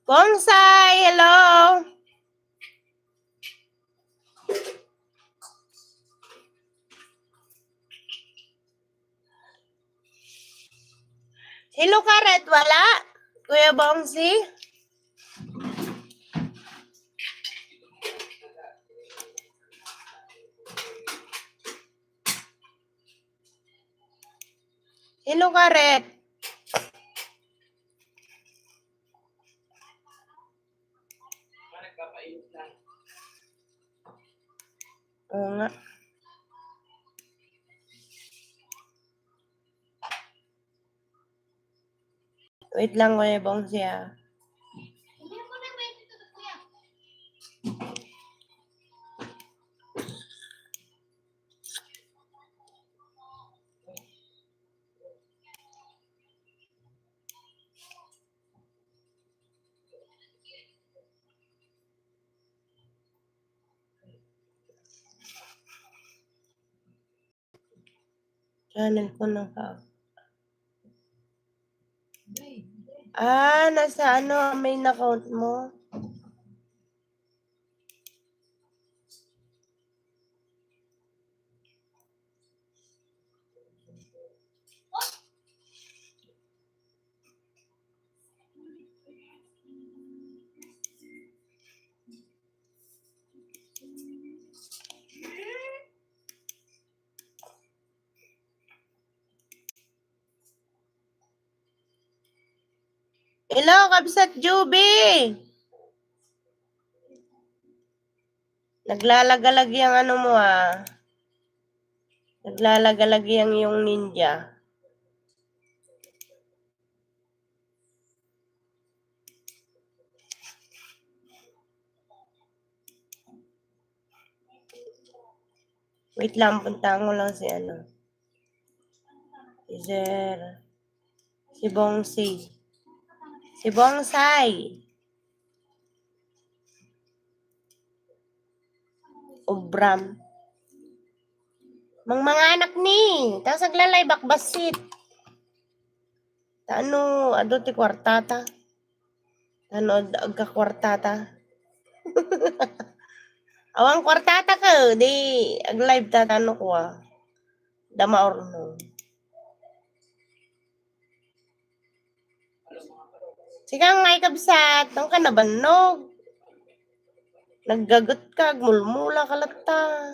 Bonsai, hello. Hello, Karet. Wala? Kuya Bongsi? Hello, Karet. Nagpapainit lang. Oo nga. Wait lang, Kuya Bongsi ah. Hindi ako nag-wait ito, kuya. Channel ko na ka. Ah, nasa ano, main account mo? Hello, Kabsat Juby! Naglalagalag yung ano mo ah. Naglalagalag yung ninja. Wait lang, puntaan ko lang si ano. Si Sir. Si Bongsi. Si Bongsay. Obram. Mga anak ni. Tapos naglalay bakbasit. Ano, ado ti kwartata. Ano, agka kwartata. Awang kwartata ka. Di, ag-live tatano ko ah. Dama or no. Sikang ngay kabsat. Nung ka nabanog. Naggagot ka. Mulmula kalata.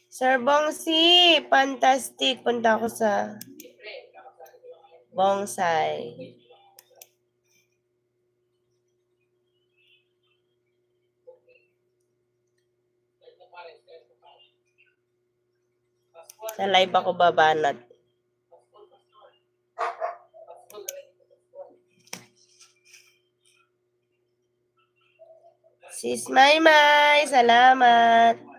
Sir Bongsi, fantastic. Punta ako sa Bongsay. Sa live ako babanat. Sis Maymay, salamat.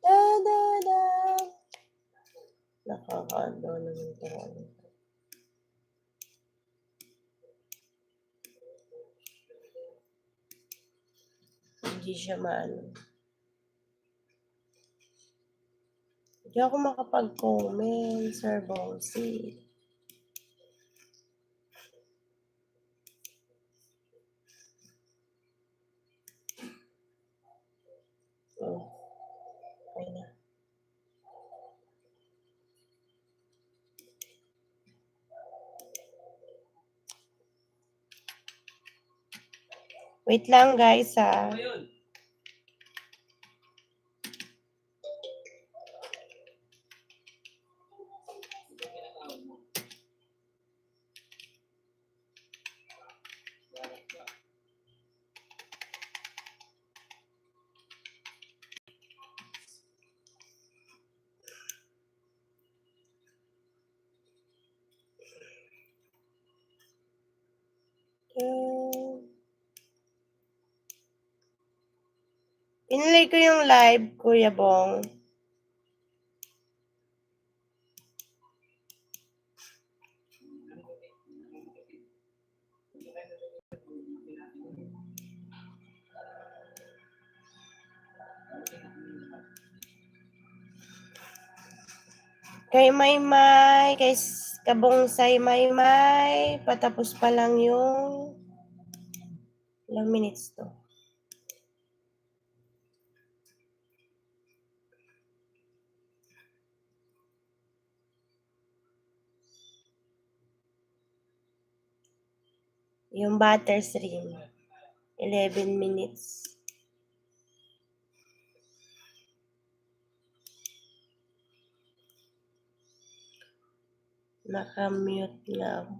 Da, da, da. Nakakaano naman ito. Hindi siya maano. Hindi ako makapag-comment, Sir Bongsi. Oh, okay na. Wait lang guys ah. Pinlay ko yung live, Kuya Bong. Kay Maymay, kay Kabonsay Maymay, patapos pa lang yung ilang minutes to. Yung butter stream, 11 minutes. Naka-mute nga ako.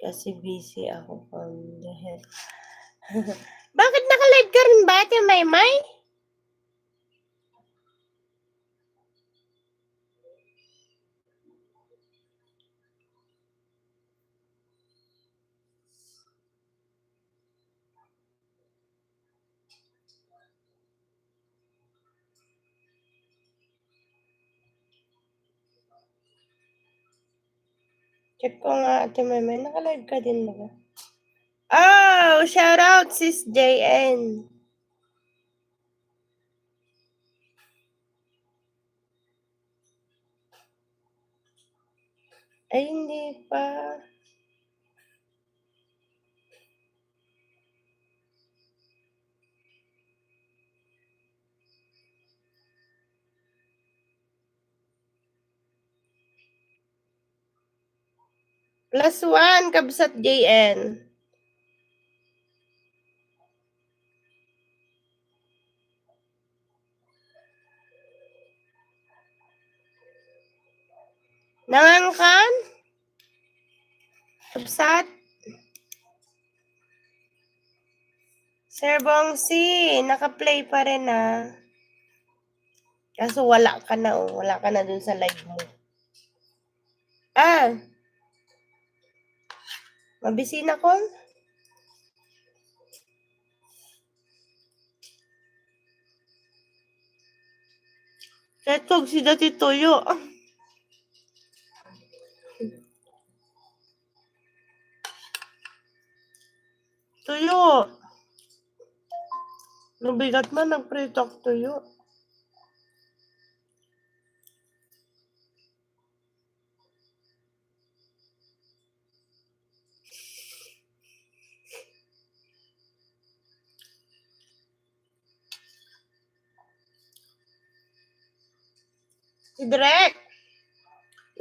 Kasi busy ako from the head. Bakit naka-live ka rin ba, Ate Maymay? Check ko nga, Ate Maymay. Naka-live ka din ba? Oh, shout out sis JN. Ay, hindi pa. +1, kabsat JN. Nangangkan? Kabsat? Sir Bongsi, naka-play pa rin Kaso wala ka na wala ka na dun sa live mo. Mabisina ko? Ketog si Dati Tuyo. Tuyo. Nabigat man, nag-pre-talk tuyo. Si Drek.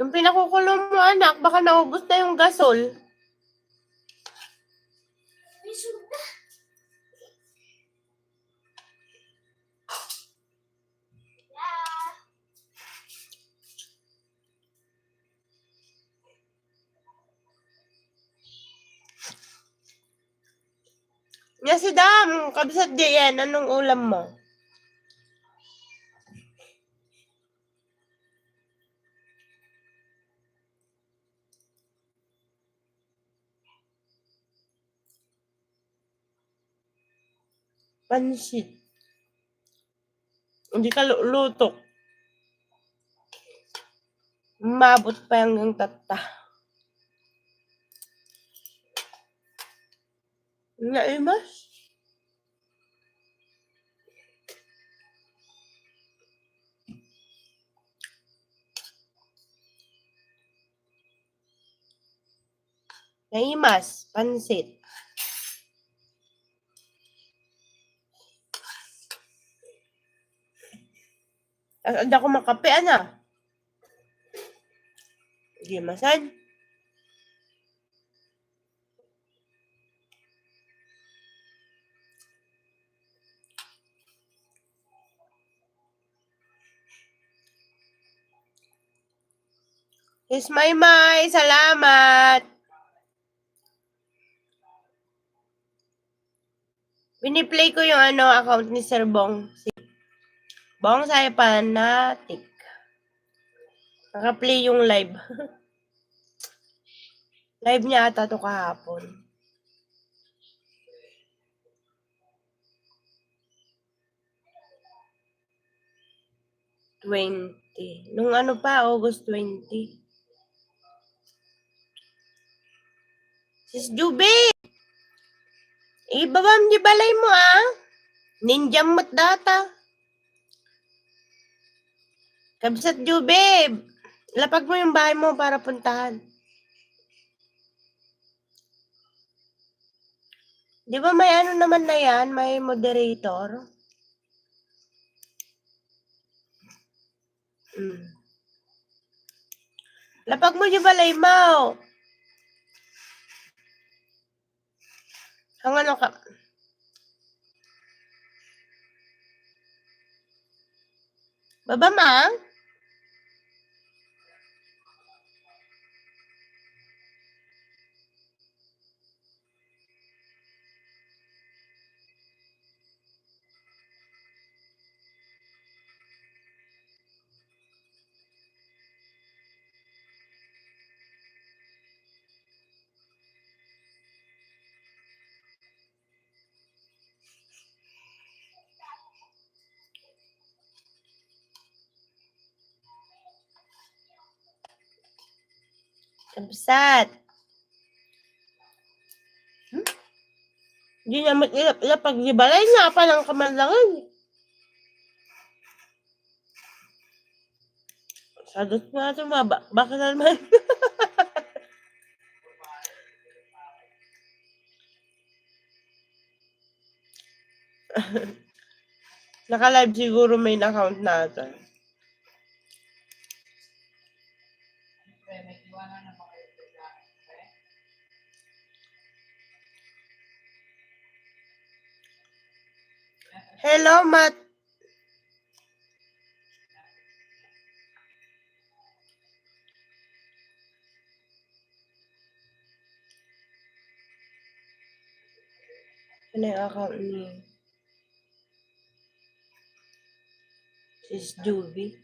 Yung pinakukulong mo, anak, baka naubos na yung gasol. May suda. Yeah. Nga si Dam, kabsat JN, anong ulam mo? Pansit. Hindi ka luto. Mabot pa hanggang tata. Naimas? Naimas, pansit. Hindi ako makape, Hindi masan. Yes, Maymay, salamat. Biniplay ko yung account ni Sir Bong. Si Bong Saya Panatik. Naka-play yung live. Live niya ata to kahapon. Nung August 20. Sis Juby! Ibabam di balay mo Ninja mo't data. Kabsat Juby! Lapag mo yung bahay mo para puntahan. Di ba may naman na yan? May moderator? Lapag mo yung balay mo. Ang ka? Baba ma? Kabsat. Hindi naman ilapag di balay nga pa ng kamalangan. Sadot mo natin bakit naman? Naka-live siguro main account natin. May iwanan na mga Hello, Matt. Ano yung account ni Sis Juvie?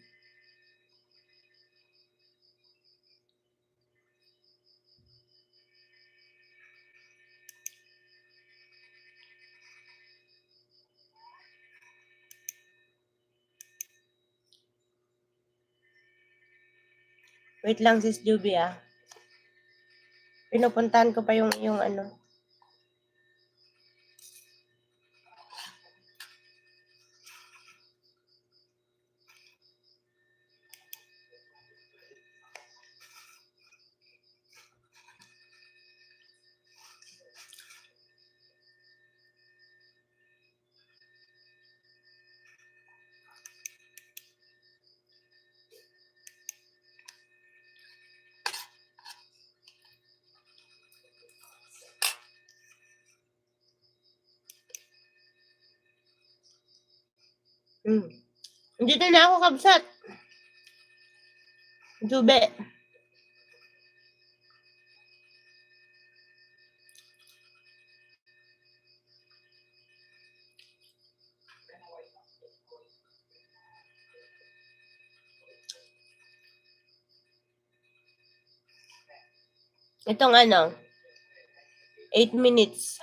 Wait lang, Sis Juvie, ah. Pinupuntahan ko pa yung ano. Dito na ako, kabsat. Jube. Itong ano, 8 minutes.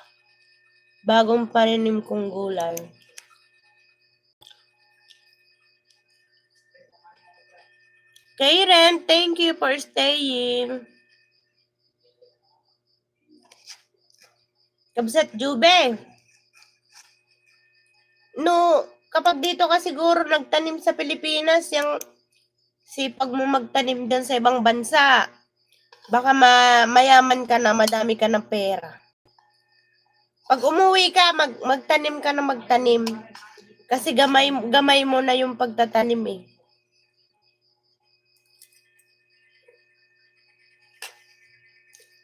Bagong paninim kong gulay. Karen, thank you for staying. Kabsat Jube. No, kapag dito ka siguro nagtanim sa Pilipinas, yung sipag mo magtanim dyan sa ibang bansa, baka mayaman ka na, madami ka ng pera. Pag umuwi ka, magtanim ka na magtanim. Kasi gamay mo na yung pagtatanim eh.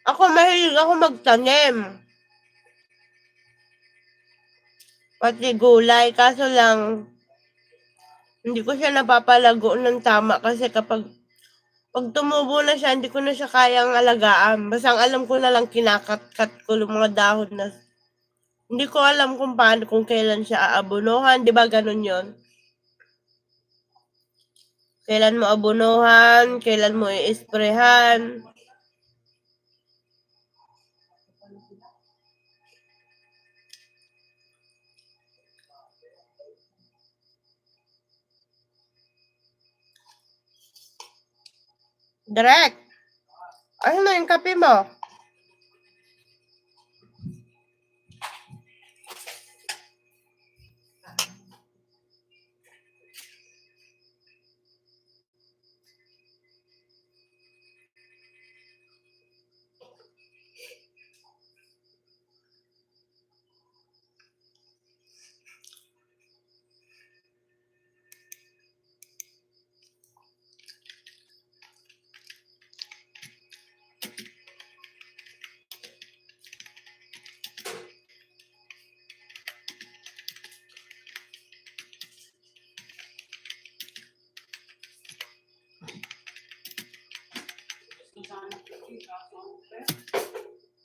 Ako mahilig ako magtanim. Pati gulay, kaso lang hindi ko siya napapalago ng tama kasi pag tumubo na siya, hindi ko na siya kayang alagaan. Basta ang alam ko na lang kinakat-kat ko yung mga dahon na hindi ko alam kung paano, kung kailan siya aabonohan. Di ba ganun yon? Kailan mo abunuhan, kailan mo i-sprayhan. Direct. Ano na yung kape mo?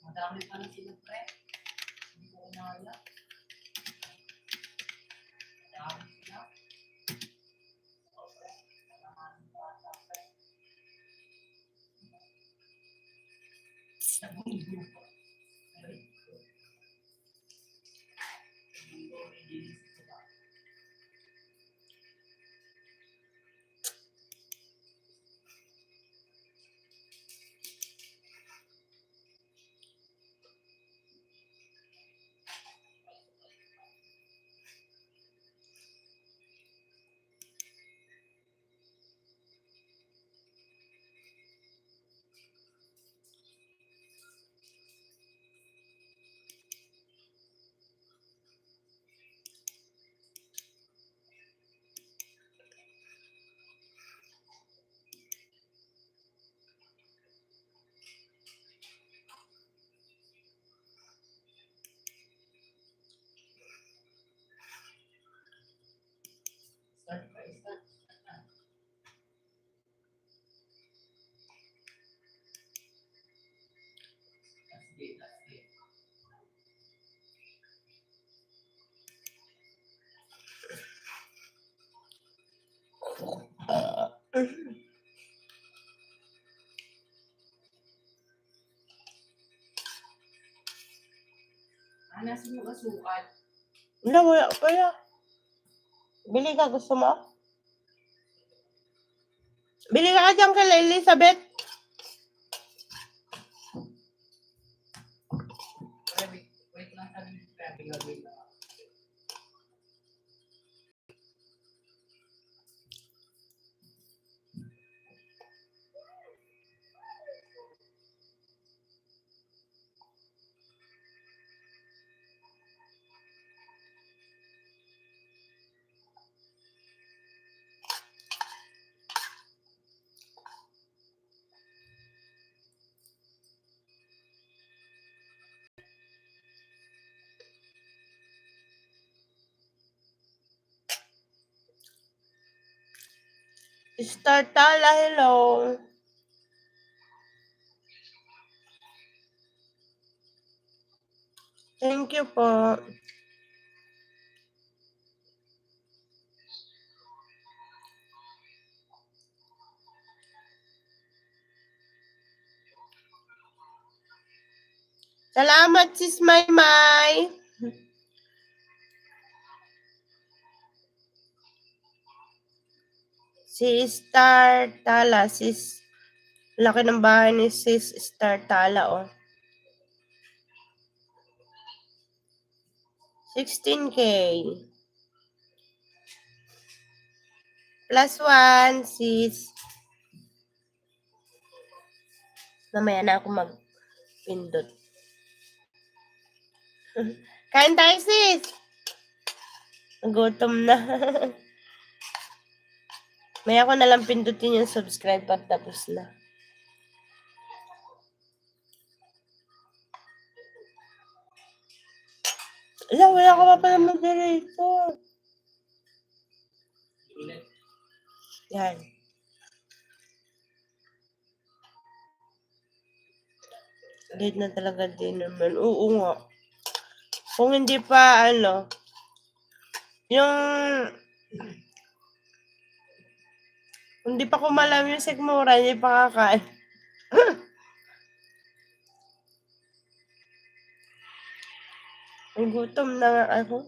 Madami pa na sila, pre. Hindi ko inaya. Madami sila. Nasa mo asukal. Wala kaya. Bili ka, gusto mo? Bili ka dyan kay Elizabeth. Wait lang sabi ni Grabe gagawin lang. Star Tala, hello. Thank you po. Salamat, sis Maymay. Si Star Tala, sis. Laki ng bahay ni sis Star Tala, oh. 16K. +1, sis. Mamaya na ako magpindot. Kain tayo, sis. Nagutom na. Maya ko nalang pindutin yung subscribe pag tapos na. Wala ka pa pala moderator. Ulit. Yan. Late na talaga din naman. Oo nga. Kung hindi pa, yung hindi pa kumalam yung sikmura, hindi pa kakain. Ang gutom na nga ako.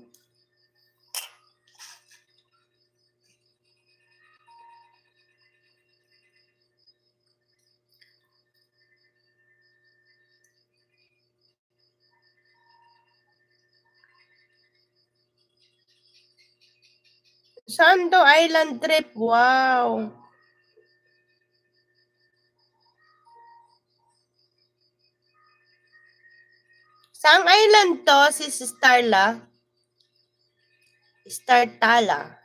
Saan to? Island trip? Wow. Saang island to, sis Starla? Startala.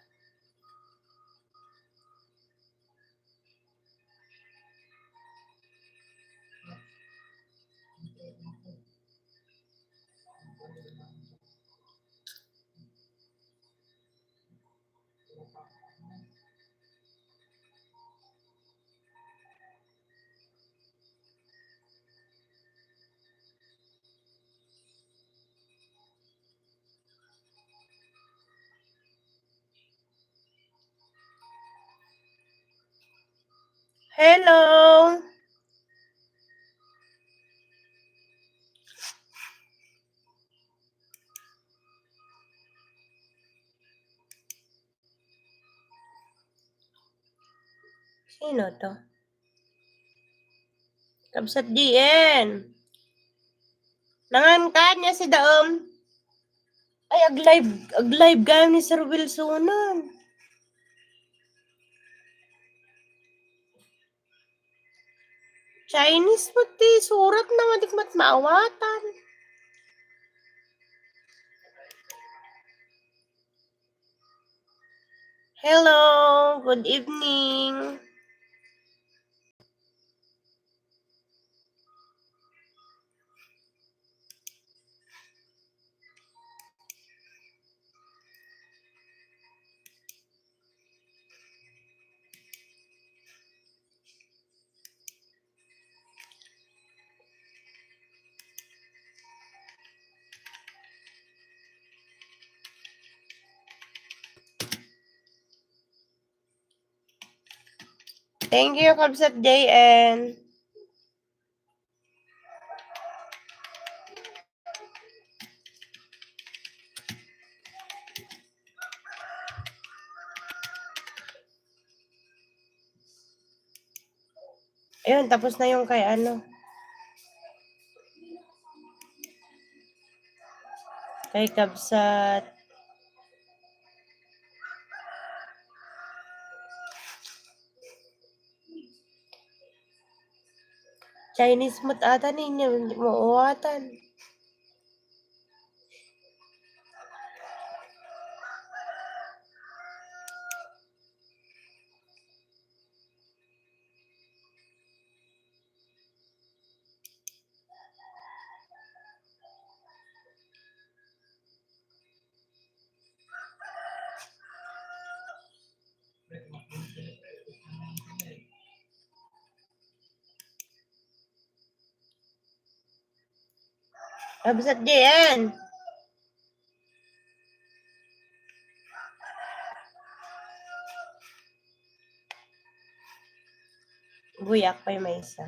Hello. Sino to? Kabsat DN. Nangankan niya si Daom. Ay, ag-live gano'n ni Sir Wilsonan. Chinese pati surat na madikmat maawatan. Hello, good evening. Thank you, Kabsat JN. Ayun, tapos na yung kay ano. Kay Kabsat. Chinese mood ata ninyo. Hindi mo uwatan. Kabsat JN. Buyak pa yung may isa.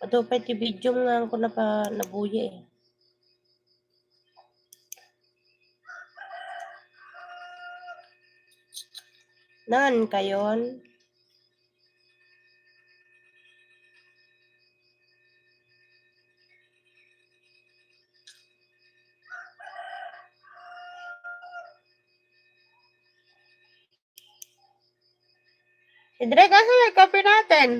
Ato pa ti video nga ako nabuya eh. Nan kayon. Si Drake, asa may kape natin?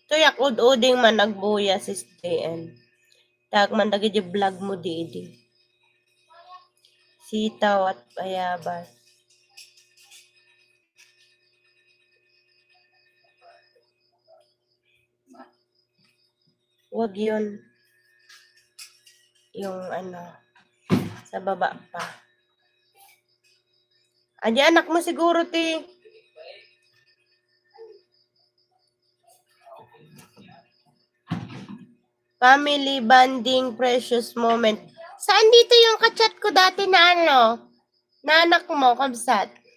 Tuyak ud-uding man nagbuya si JN. Tag man dagi di vlog mo di. Sitaw at bayabas. Wag yun. Yung ano, sa baba pa. Adi anak mo siguro ti. Family bonding precious moment. Saan dito yung kachat ko dati na ano? Na anak mo, Kabsat?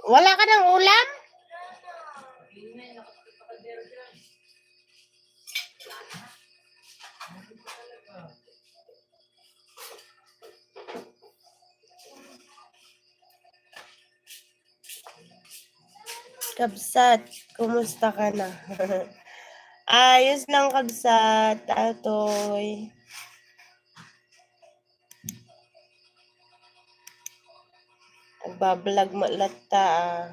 Wala ka ng ulam? Kabsat, kumusta ka na? Ayos lang, Kabsat. Atoy. Nagbablog mo lata ah.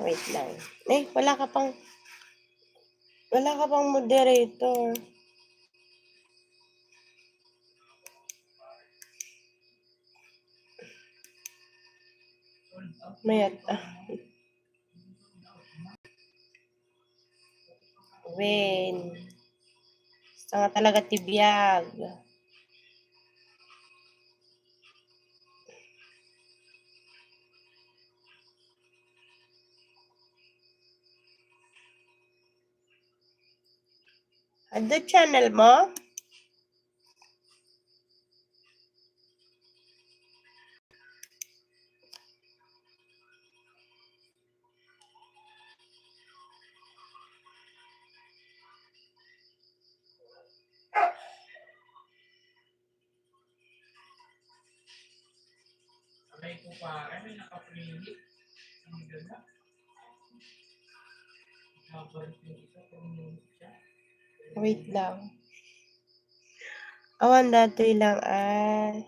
Wait lang. Wala ka pang moderator. Mayat. Wen. Basta nga talaga tibiyag. Ano channel mo? Aray ko pare, may nakaprilit. Ang ganda. Nakabalit yung isa, pumunod siya. Wait lang. Awan datoy lang ay.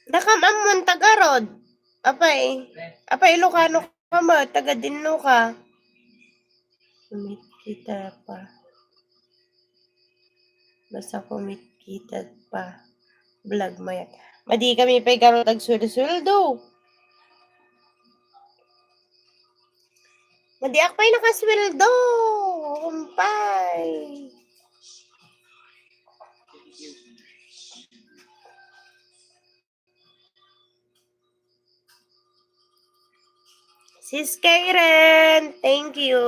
Nakamamon tagarod. Apay. Apay Ilocano ka mo. Taga Dinlo ka. Kumit kita pa. Basta kumit kita pa. Vlog mo yan. Madi kami pa'y karot agsuldo. Madi ako pa'y nakasweldo. Kumpay. Sis Karen, thank you.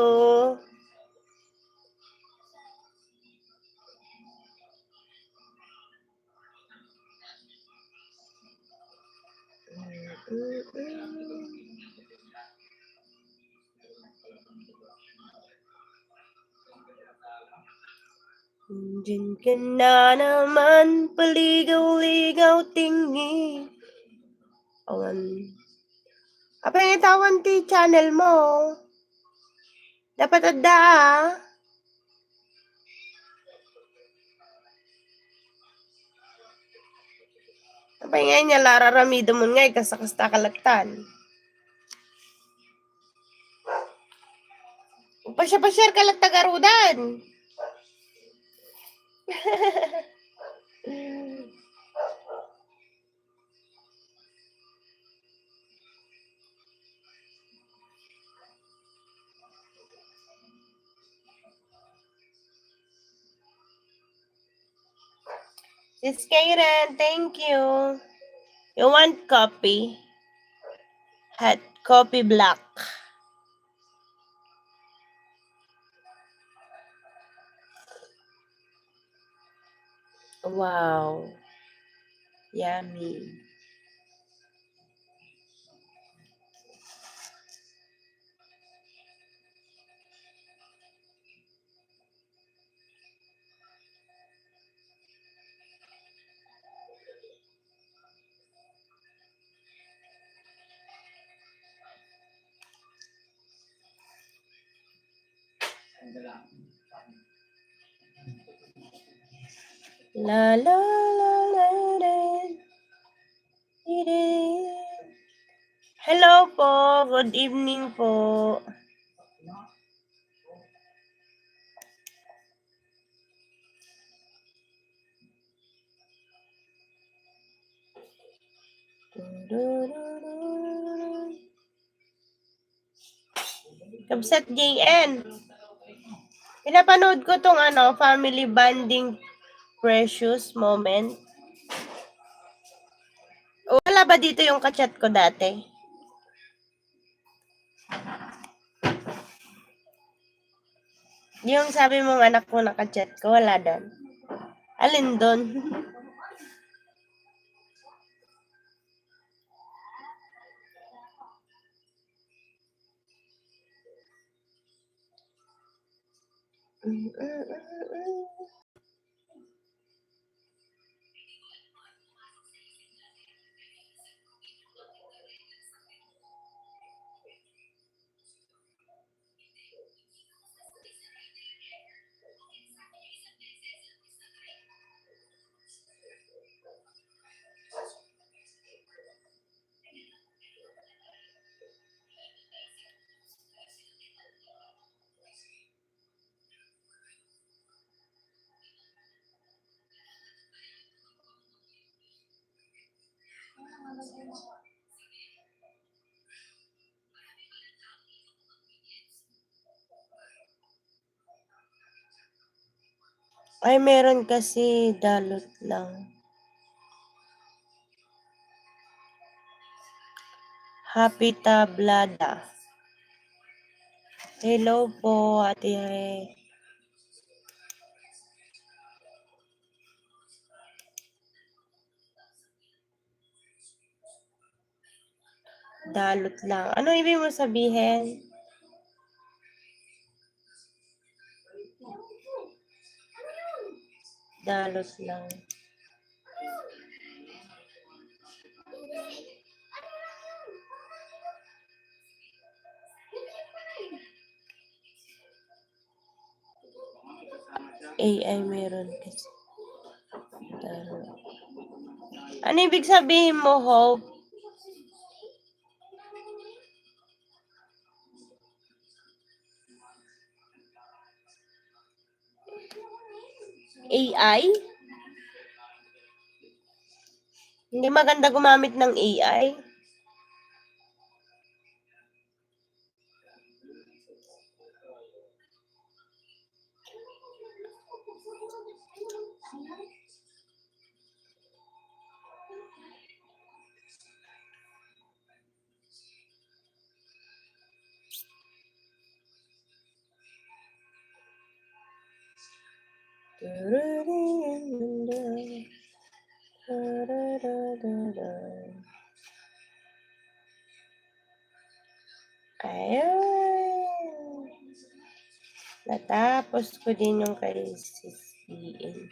Diyan ka na naman, paligaw-ligaw tingin. Awan. Apa yung itawan ti channel mo? Dapat ada ah. Apa nga niya, lararamido mo nga, kasakasta kalagtan. Pasya-pasyar ka lang tagarudan. Sis Karen, thank you. You want coffee? Hot coffee black. Wow. Yummy. La la la la la. Hello po. Good evening po. Kabsat JN. Pinapanood ko tong family bonding precious moment. Wala ba dito yung kachat ko dati? Yung sabi mong anak mo nakachat ko, wala doon. Alin doon? Ay, meron kasi dalot lang. Happy Tablada. Hello po, Ate. Dalot lang. Ano ibig mo sabihin? Dalot lang. AI meron kasi. Dalot. Ano ibig sabihin mo, Hope? AI? Hindi maganda gumamit ng AI? Ayun. Natapos ko din yung kay CCN.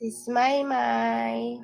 Sis Maymay.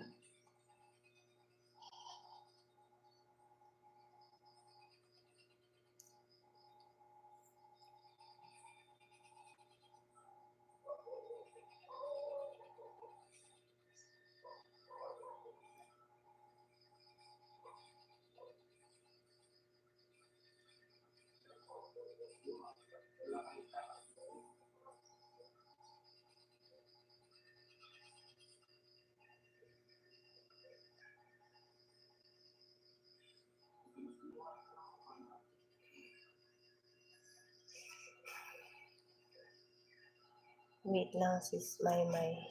Wait lang, sis Maymay.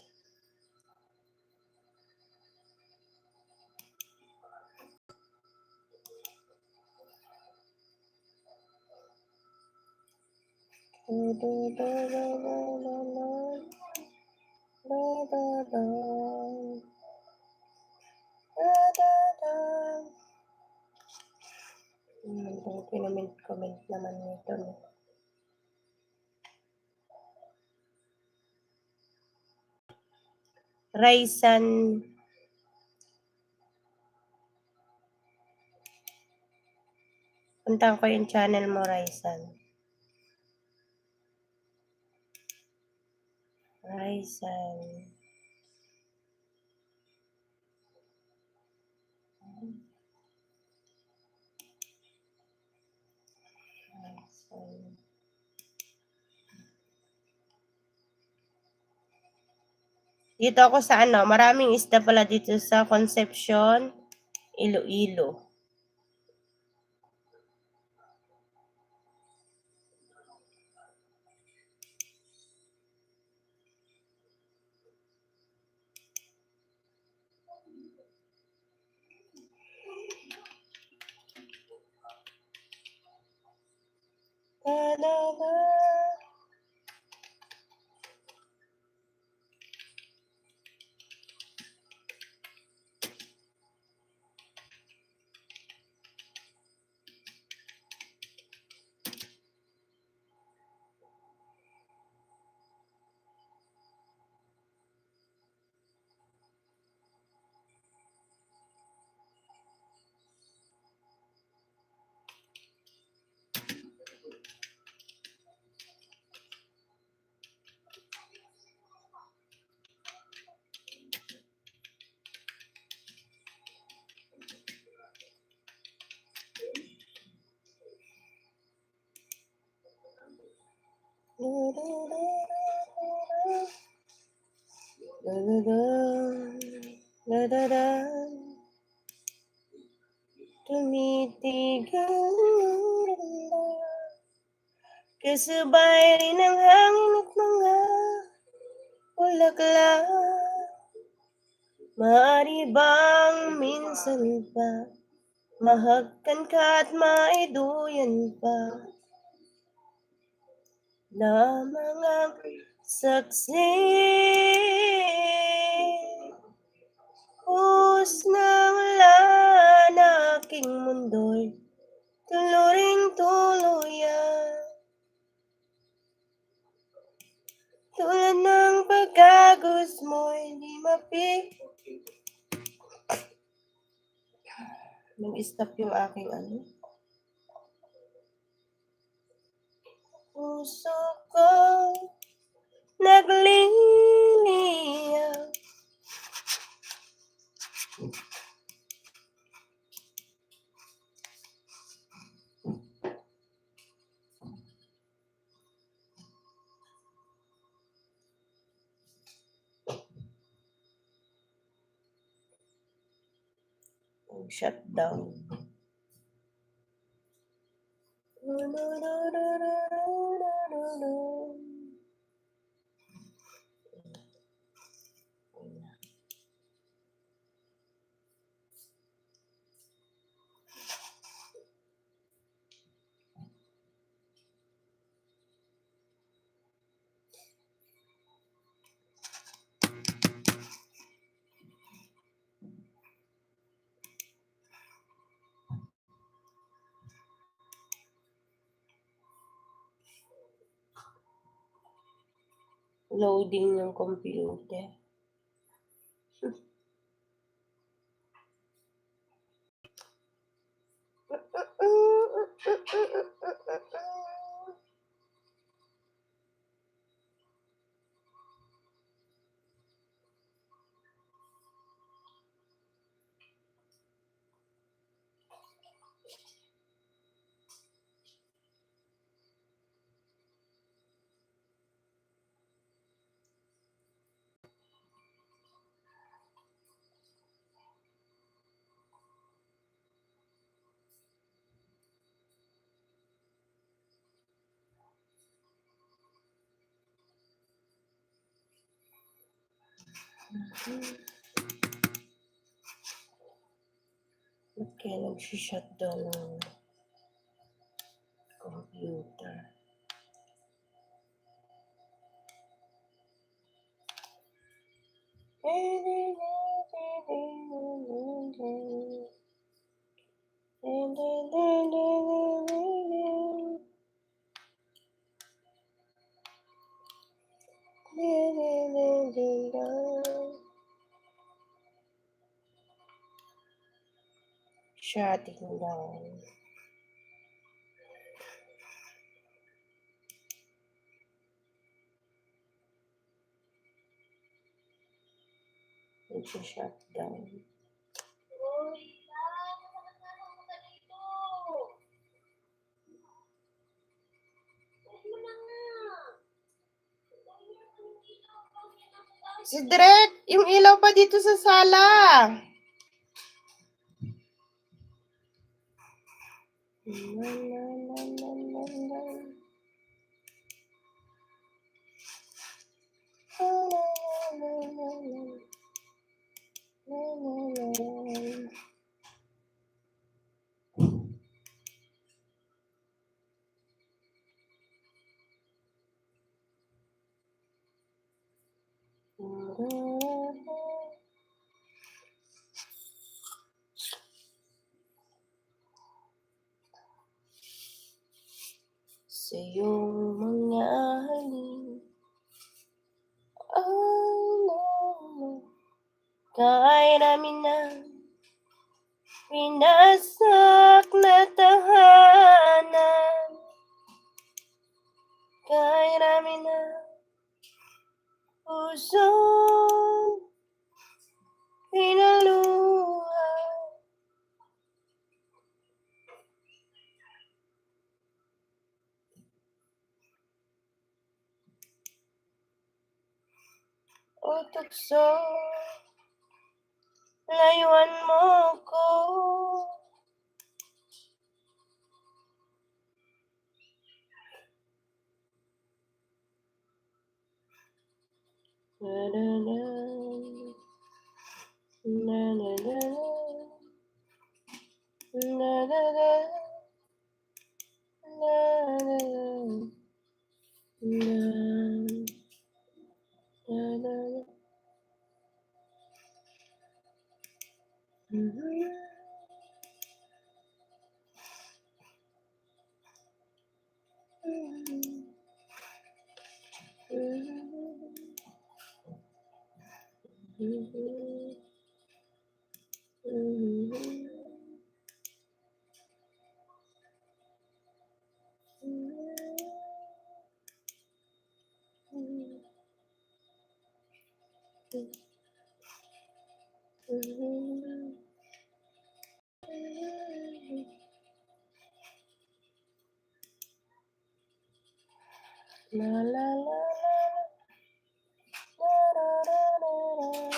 Comment naman nito. No? Raisan. Puntahan ko yung channel mo, Raisan. Raisan. Raisan. Dito ako sa ano, maraming isda pala dito sa Concepcion, Iloilo. Ta-da-da. Da-da-da. Tumitigan kasabay rin ang hangin at mga bulaklak. Maaari bang minsan pa mahagkan ka at maiduyan pa na mga saksi? Hus ng ulan aking mundo'y tuluring tuluyan. Tulad ng pagkagos mo'y di Nag-stop yung aking ano. Puso ko nagliliyab. Shutdown. Loading yung computer. Ba't kaya nag-shutdown ng computer? Shutting down. Shut down. Uy, nakakatawa ka dito. Huwag mo na nga. Si Dred, yung ilaw pa dito sa sala. Sa iyong mga halik, kaya namin na pinasak na tahanan. Kaya namin na pusong pinaluha. O tukso, layuan mo ko. Na na na, na na na, na na na, na na na, na na na. La la la la la la la la la.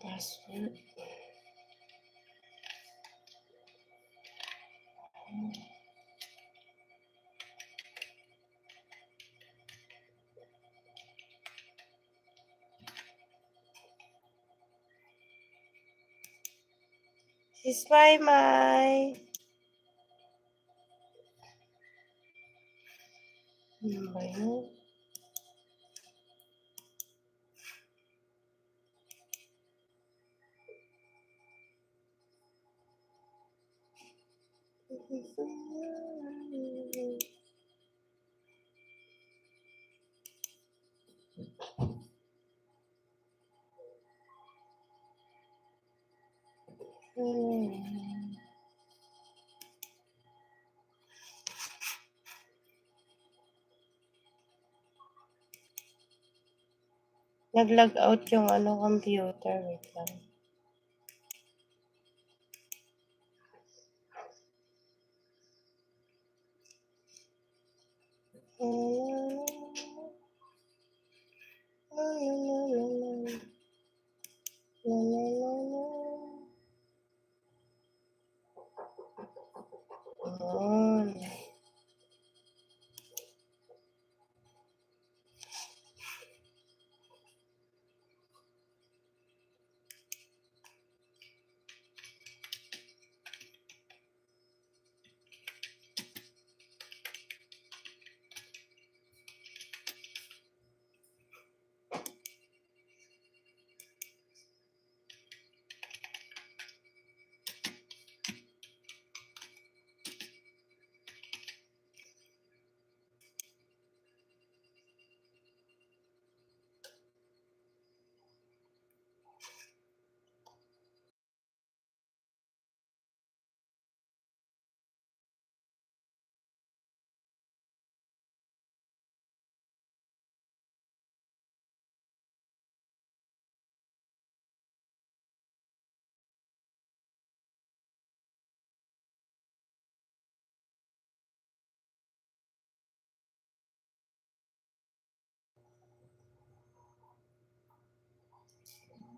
Password. Si Spy Mai. Ano ba yun? Nag-log out yung computer. Wait lang. Ayan.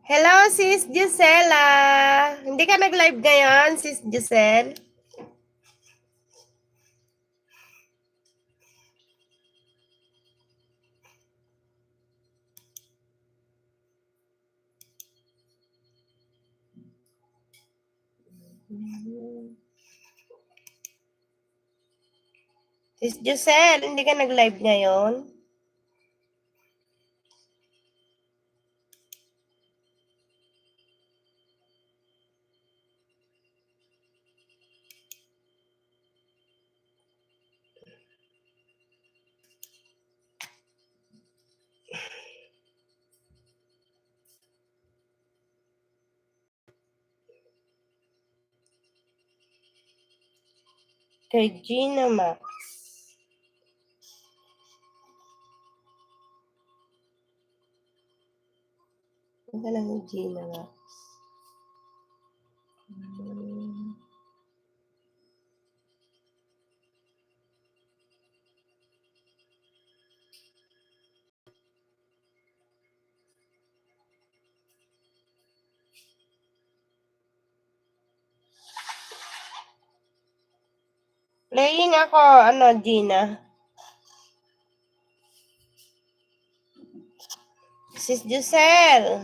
Hello, Sis Gisela. Hindi ka nag-live ngayon, Sis Giselle? Sis Giselle, hindi ka nag-live ngayon? Kay Gina Max. Ano ka lang yung Gina Max? Playing ako, Gina. Sis Giselle.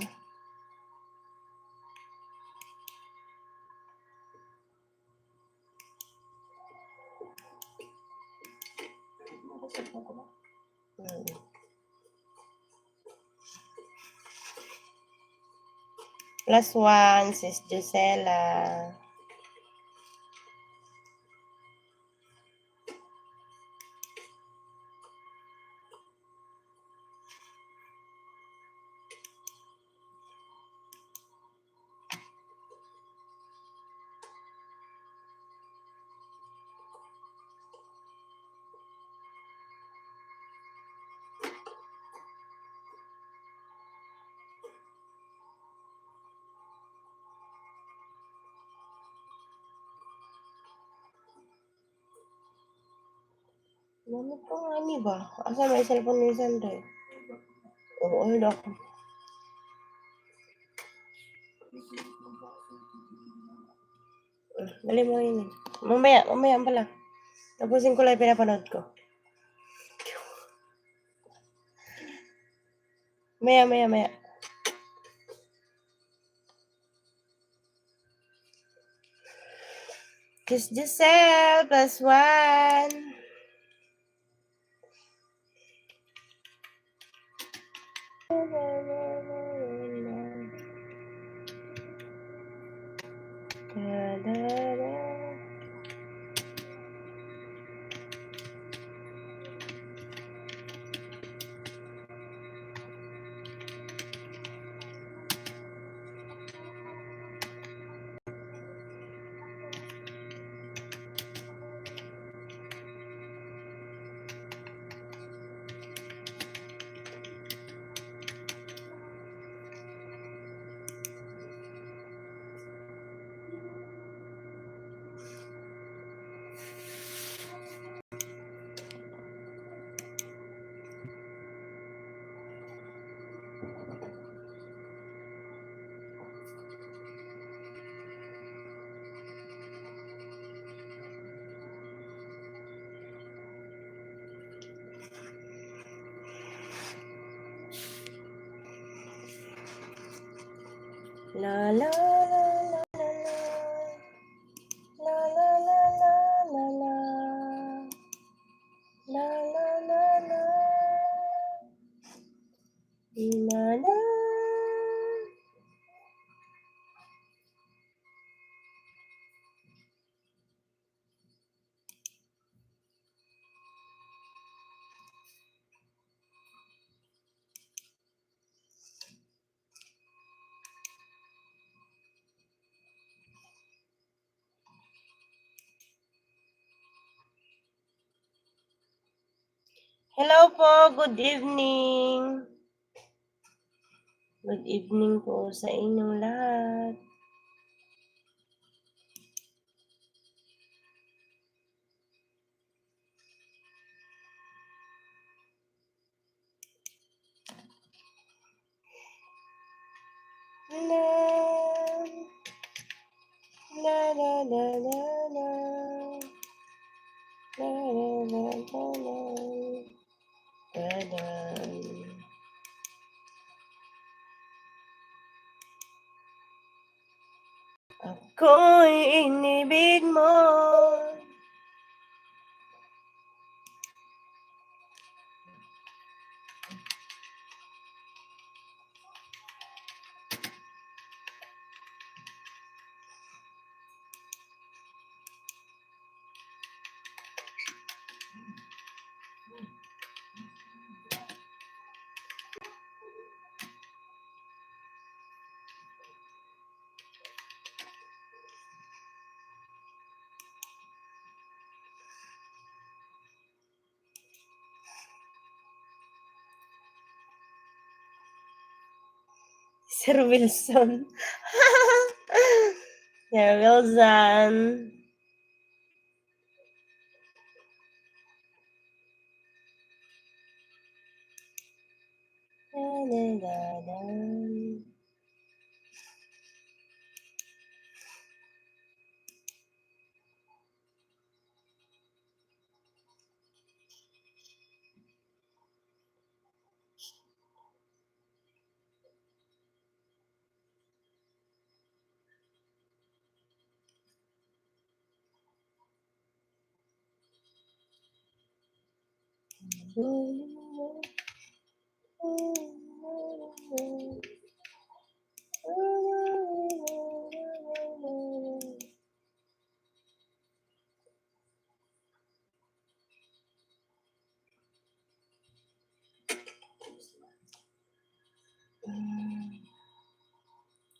+1, Sis Gisela. Ano po nga ni ba? Asa may cellphone ni Sandra? Oo, ayun ako. Dali mo yun. Mamaya pala. Tapusin ko lang yung pinapanood ko. Maya. Kiss Giselle, +1. La la la la la la la la la la la la la la la la. Hello po, good evening. Good evening po sa inyong lahat. La la la la la la la la la la la. Ako'y inibig mo. Sir Wilson. Sir Wilson. La la la la.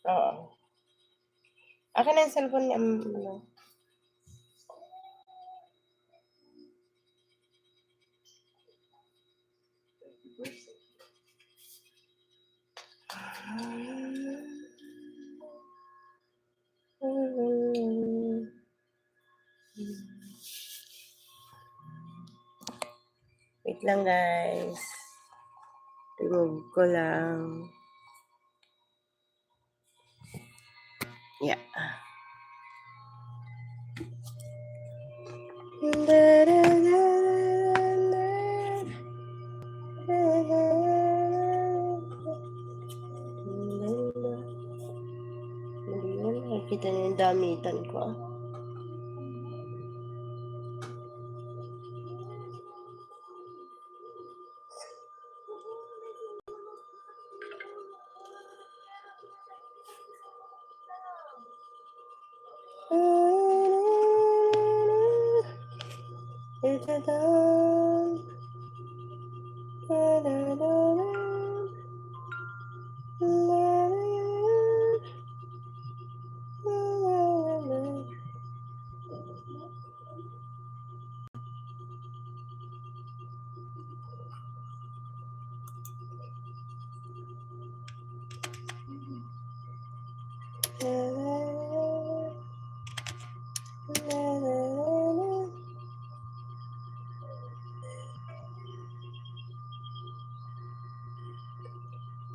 Oo. Akin na yung cellphone niya. Ano. Wait lang guys. Remove ko lang. Yeah. Nakikita niyo yung damitan ko.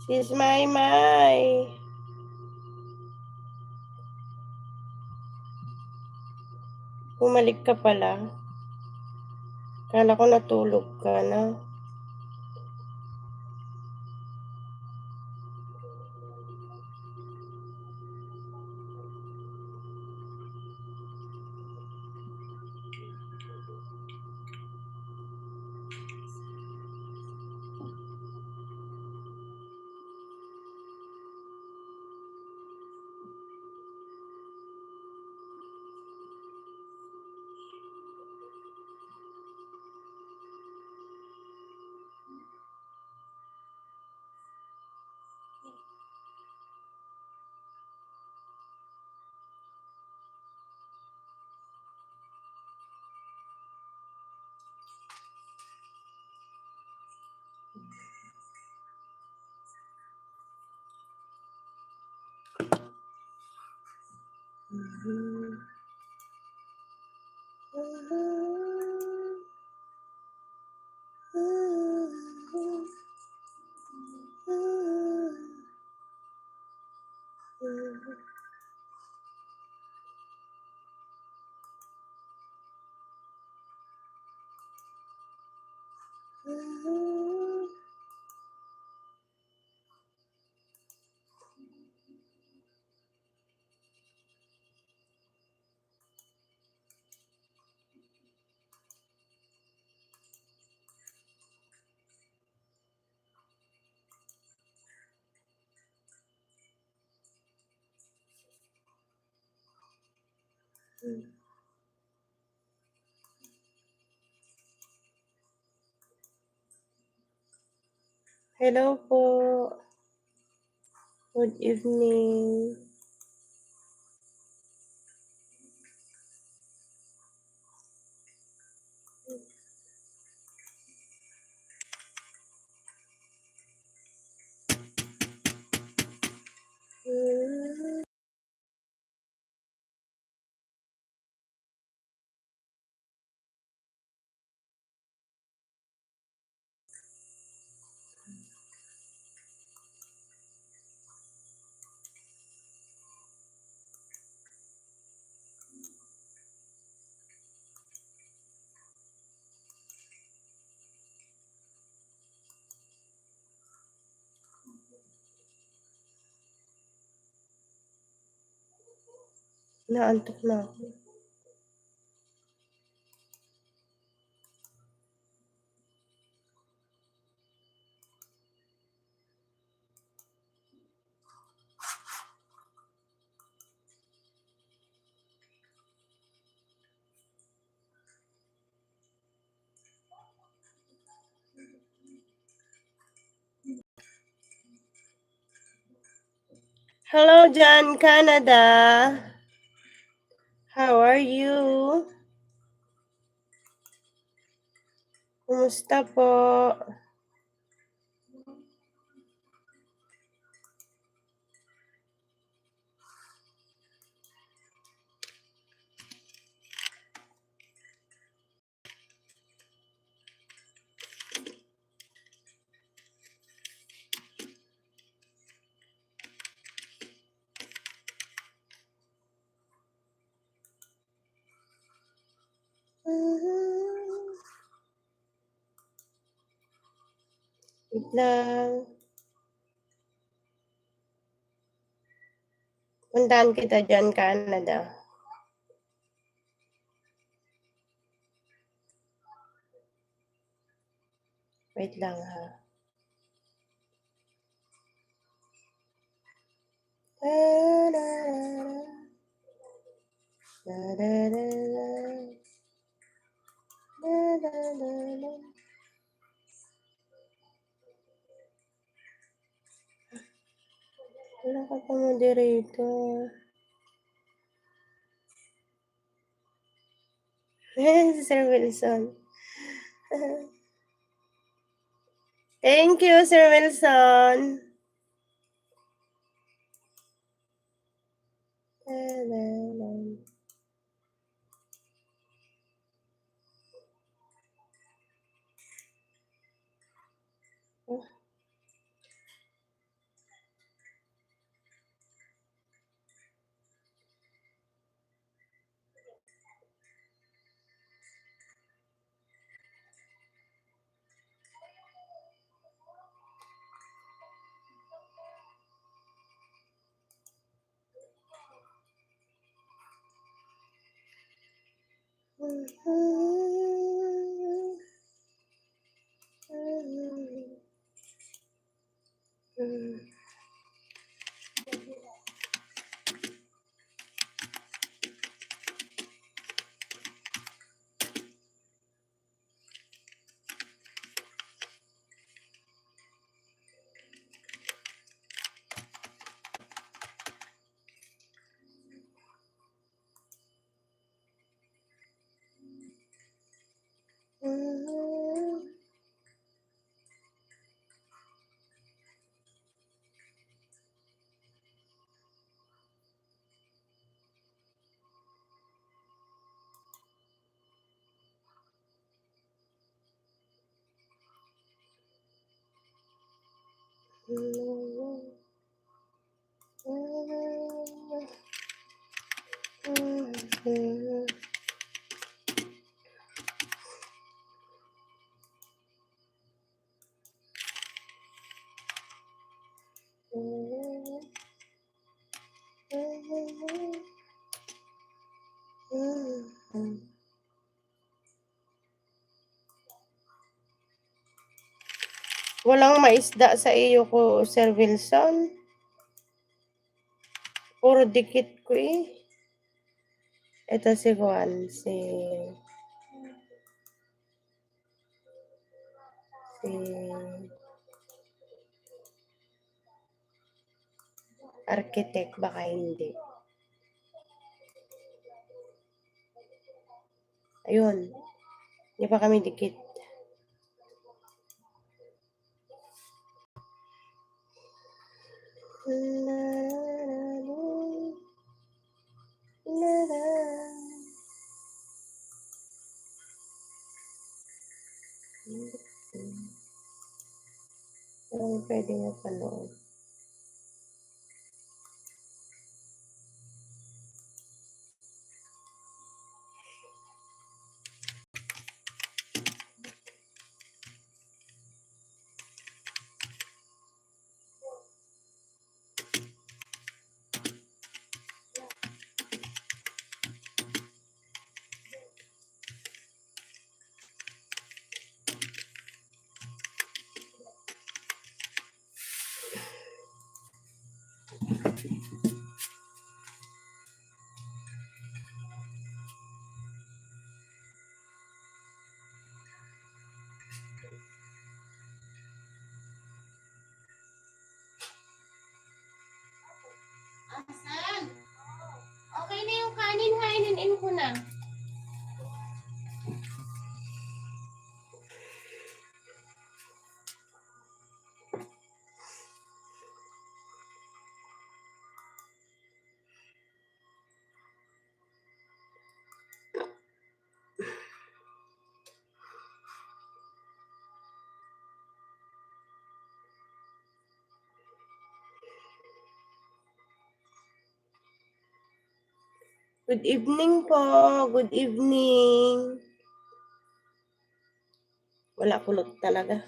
Sis Maymay. Bumalik ka pala. Kala ko natulog ka na. Hello po. Good evening. Naantok na ako. Hello, John, Canada. How are you? Kumusta po? Wait lang. Puntahan kita dyan, Canada. Wait lang ha. Wala ka pa moderator. Si Sir Wilson. Thank you, Sir Wilson. Walang maisda sa iyo ko, Sir Wilson. Puro dikit ko eh. Ito si Juan, si architect, baka hindi. Ayun, hindi pa kami dikit. Ano pwede mo panood? Asan? Okay na yung kanin, hainin ko na. Good evening po. Good evening. Wala kulot talaga.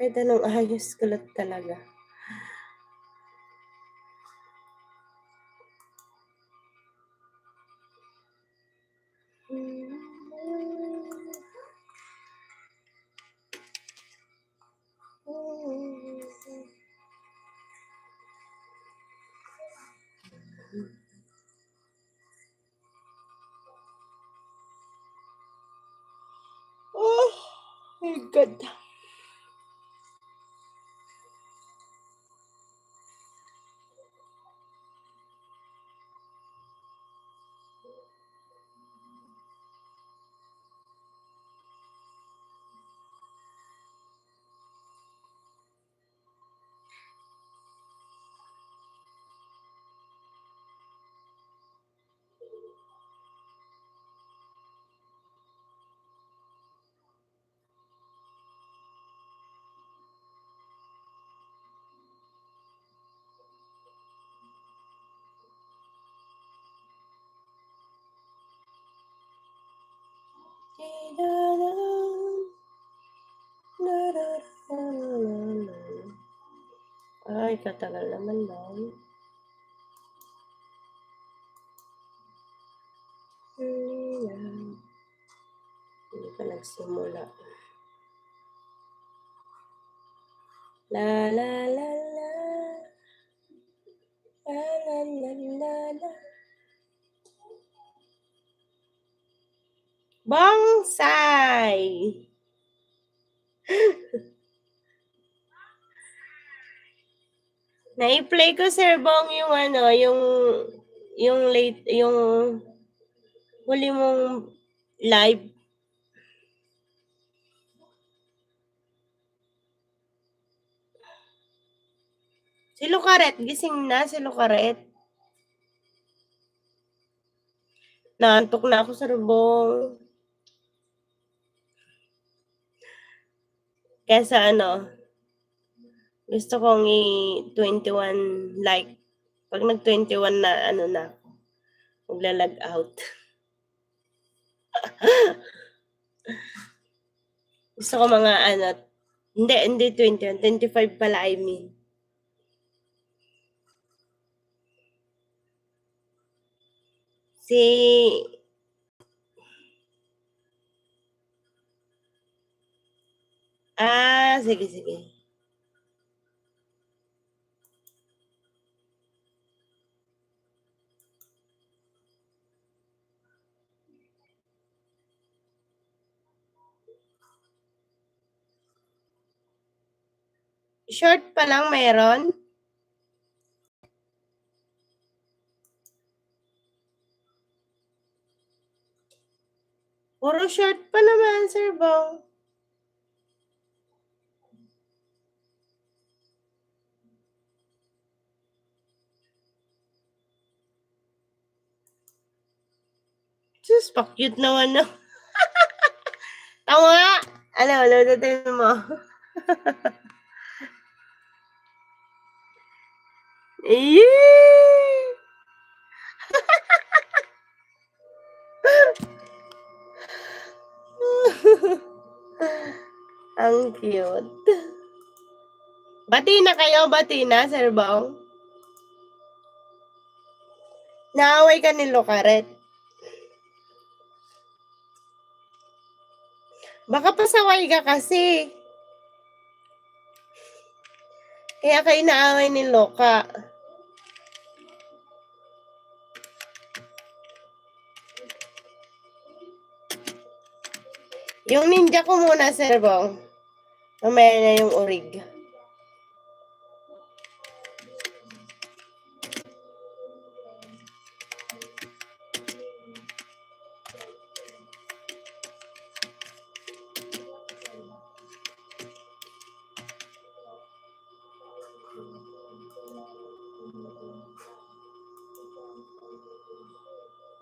Kahit anong ayos, kulot talaga. Oh my God. Ay, katagal naman lang. Hindi pa nagsimula. La la la la. La la la la la. Bonsai! Na-play ko, Sir Bong, yung ano, yung late, yung huli mong live. Si Lucaret, gising na si Lucaret. Naantok na ako, Sir Bong. Kesa ano, Gusto kong i-21 like. Pag nag-21 na, ano na ako, magla-log out. Gusto ko mga ano, hindi 21, 25 pala, I mean. Sige. Short pa lang meron? Puro short pa naman, Sir Bong. Sus, pa-cute naman na. Tama nga. Ano, lodatin mo. Eee! Ang cute. Bati na kayo, Sir Bong. Naaway ka ni Lucaret. Baka pasaway ka kasi. Kaya kayo naaway ni Loka. Yung ninja ko muna, Sir Bong. Mamaya na yung orig.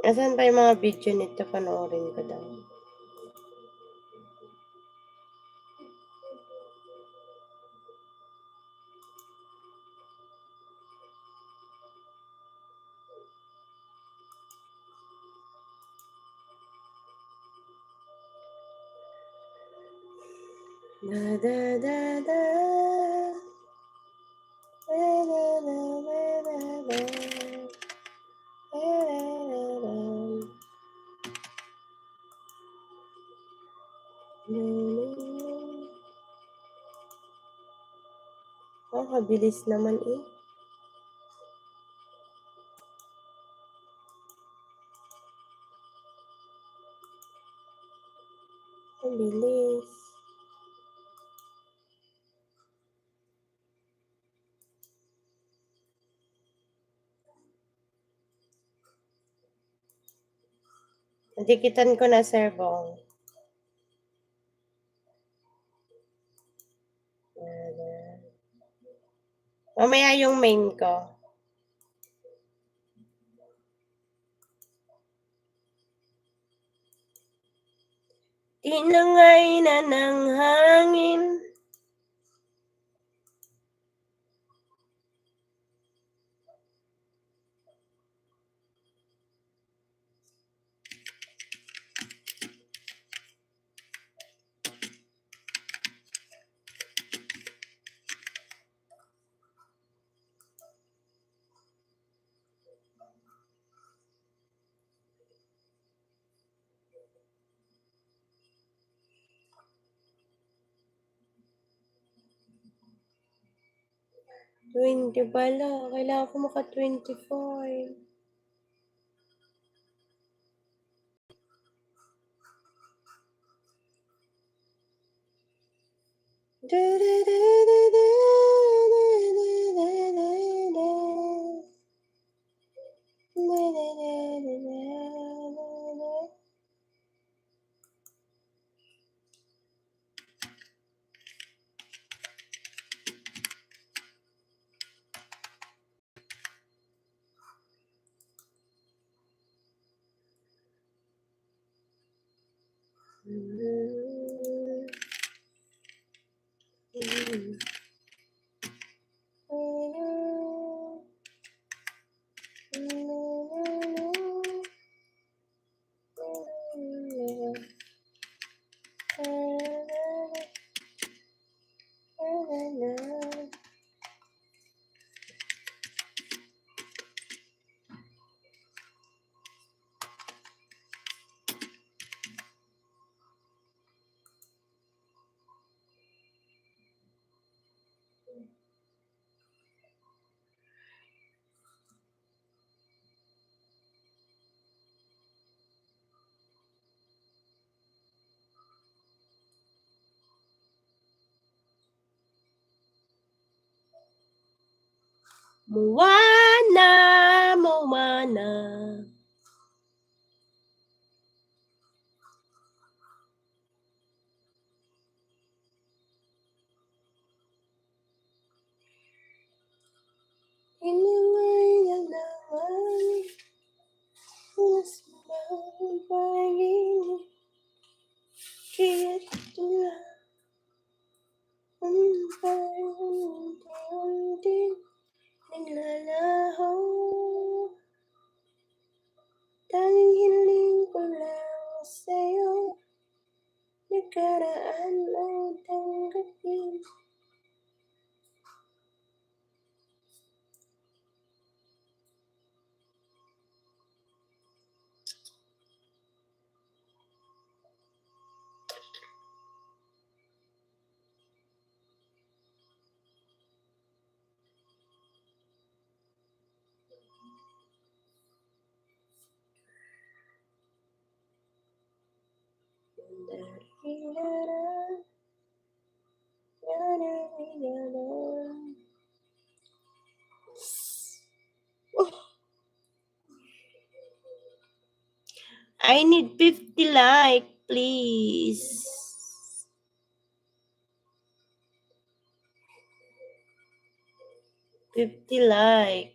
Asan pa yung mga video nito? Panoorin ko daw. Da. Oh, kabilis naman eh. Ang bilis. Nadikitan ko na, Sir Bong. Mamaya yung main ko. Tinangay na ng hangin. Twenty pala. Kailangan ko maka-25. Moana, Moana. Iniwanan naman, mas mabagay, kaya't tula, ang paunti-unti, naglalaho. Tanging hiling ko lang sa'yo, nakaraan ay tanggapin. I need 50 like, please. $50 like.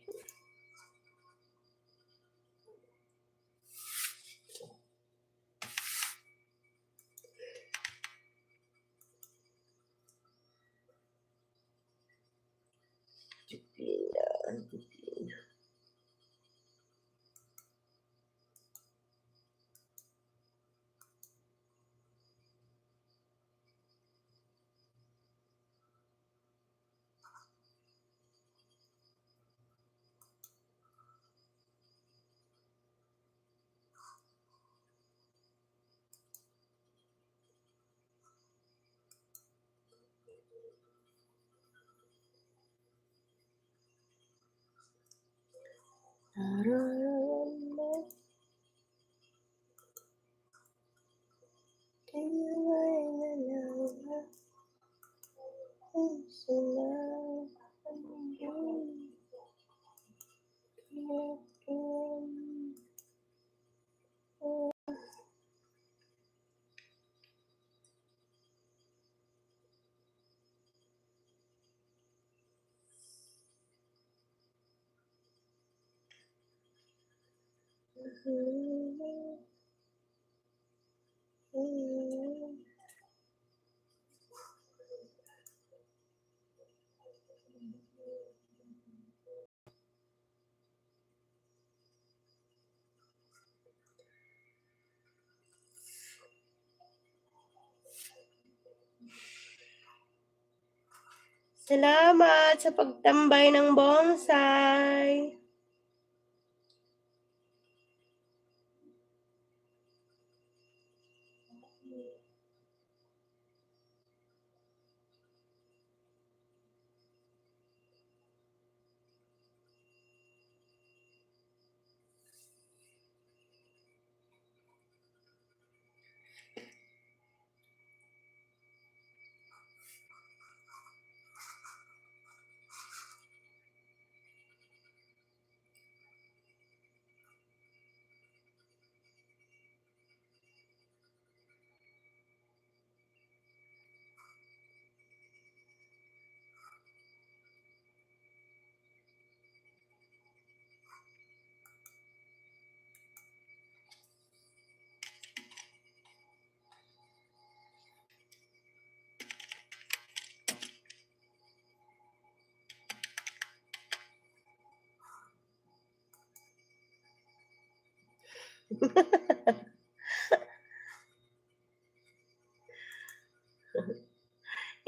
Salamat sa pagtambay ng bonsai.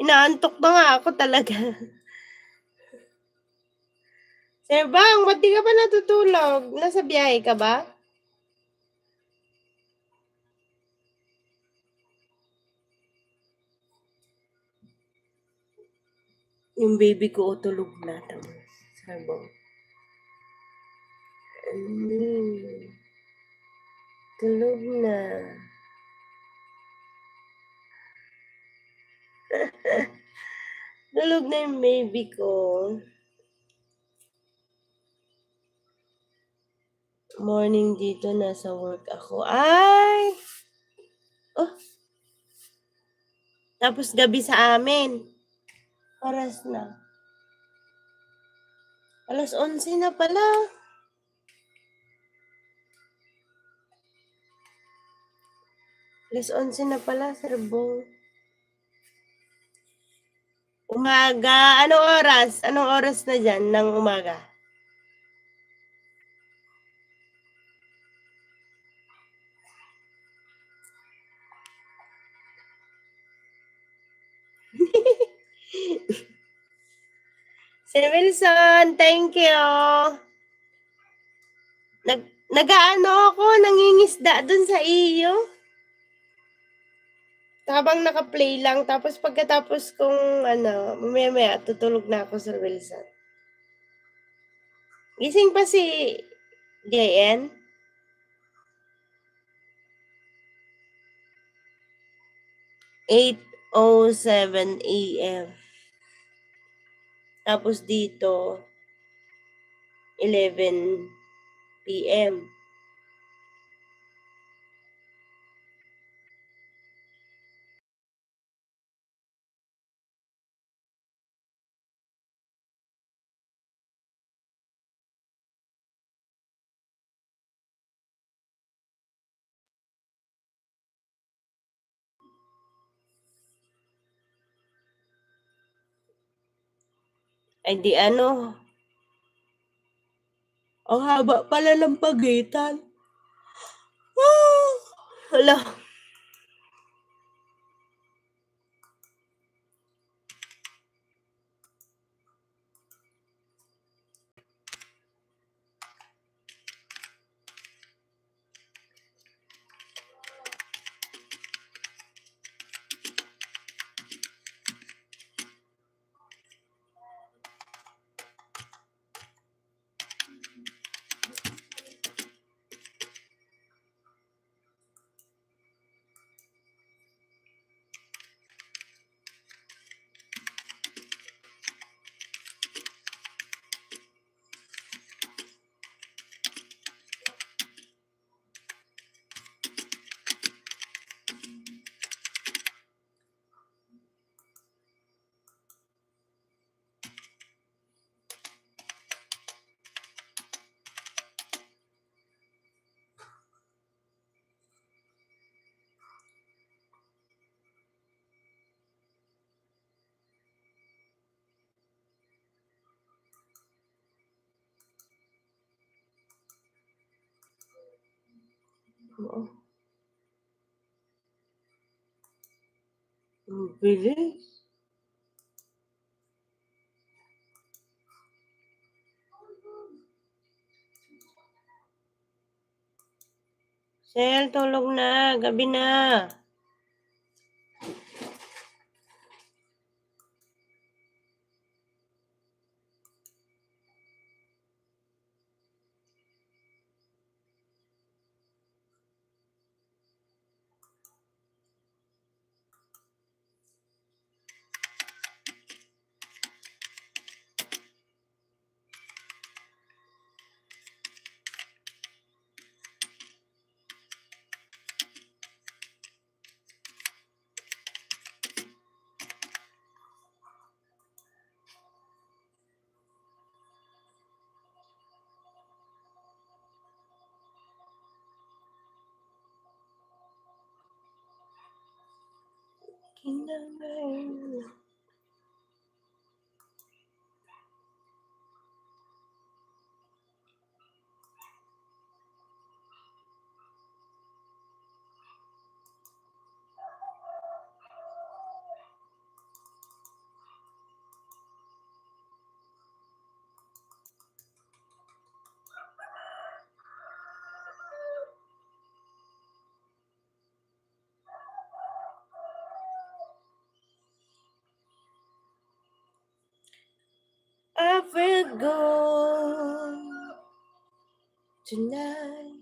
Inaantok na nga ako talaga. Sir Bang, ba't di ka pa natutulog? Nasa biyahe ka ba? Yung baby ko tulog na. Sir Bang. Tulog na. Tulog na yung baby ko. Morning dito, nasa work ako. Ay! Oh! Tapos gabi sa amin. Oras na. Alas 11 na pala. Alas 11 na pala, Sir Bong. Umaga. Anong oras? Anong oras na dyan ng umaga? Sir Wilson, thank you. Nag-aano ako, nangingisda dun sa iyo. Habang naka-play lang, tapos pagkatapos kong mamaya tutulog na ako, Sir Wilson. Gising pa si JN? "8:07 AM. Tapos dito, 11 PM. Ay di ang haba pala ng pagitan. Hala. Oo. Ang bilis. Sel, tulog na. Gabi na. Kinakain. I feel good tonight.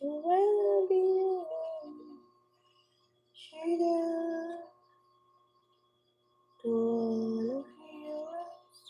You will be shaded to all of yours.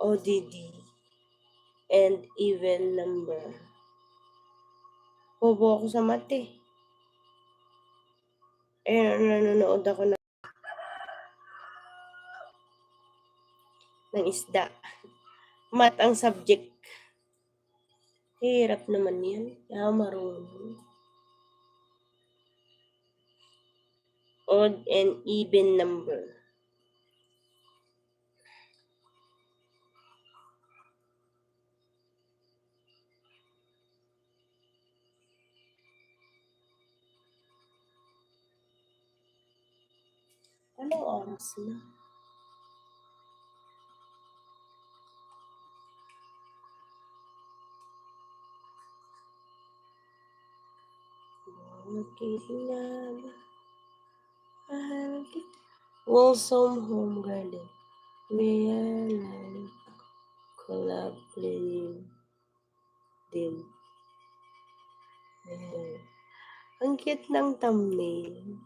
ODD and even number. Bobo ako sa mate. Nanonood ako ng isda. Mat ang subject. Hirap naman yan. Kaya marunong. Odd and even number. Anong oras na? Mahal kita. Wholesome Home Garden. Where life collabing din. Ang cute ng thumbnail.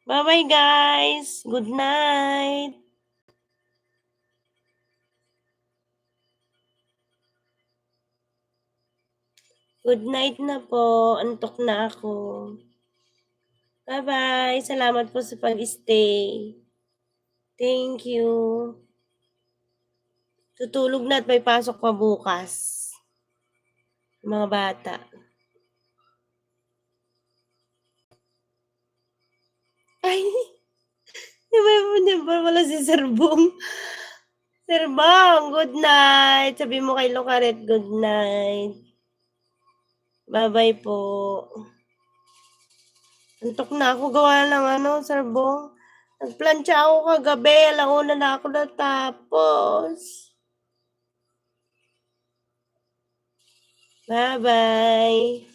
Bye-bye, guys. Good night. Good night na po. Antok na ako. Bye-bye. Salamat po sa pag-stay. Thank you. Tutulog na at may pasok pa bukas. Mga bata. Ay, di ba wala si Sir Bong? Sir Bong, good night. Sabi mo kay Lucaret, good night. Bye-bye po. Antok na ako gawa ng Sir Bong. Nagplansya ako kagabi. Alauna na ako natapos. Bye-bye.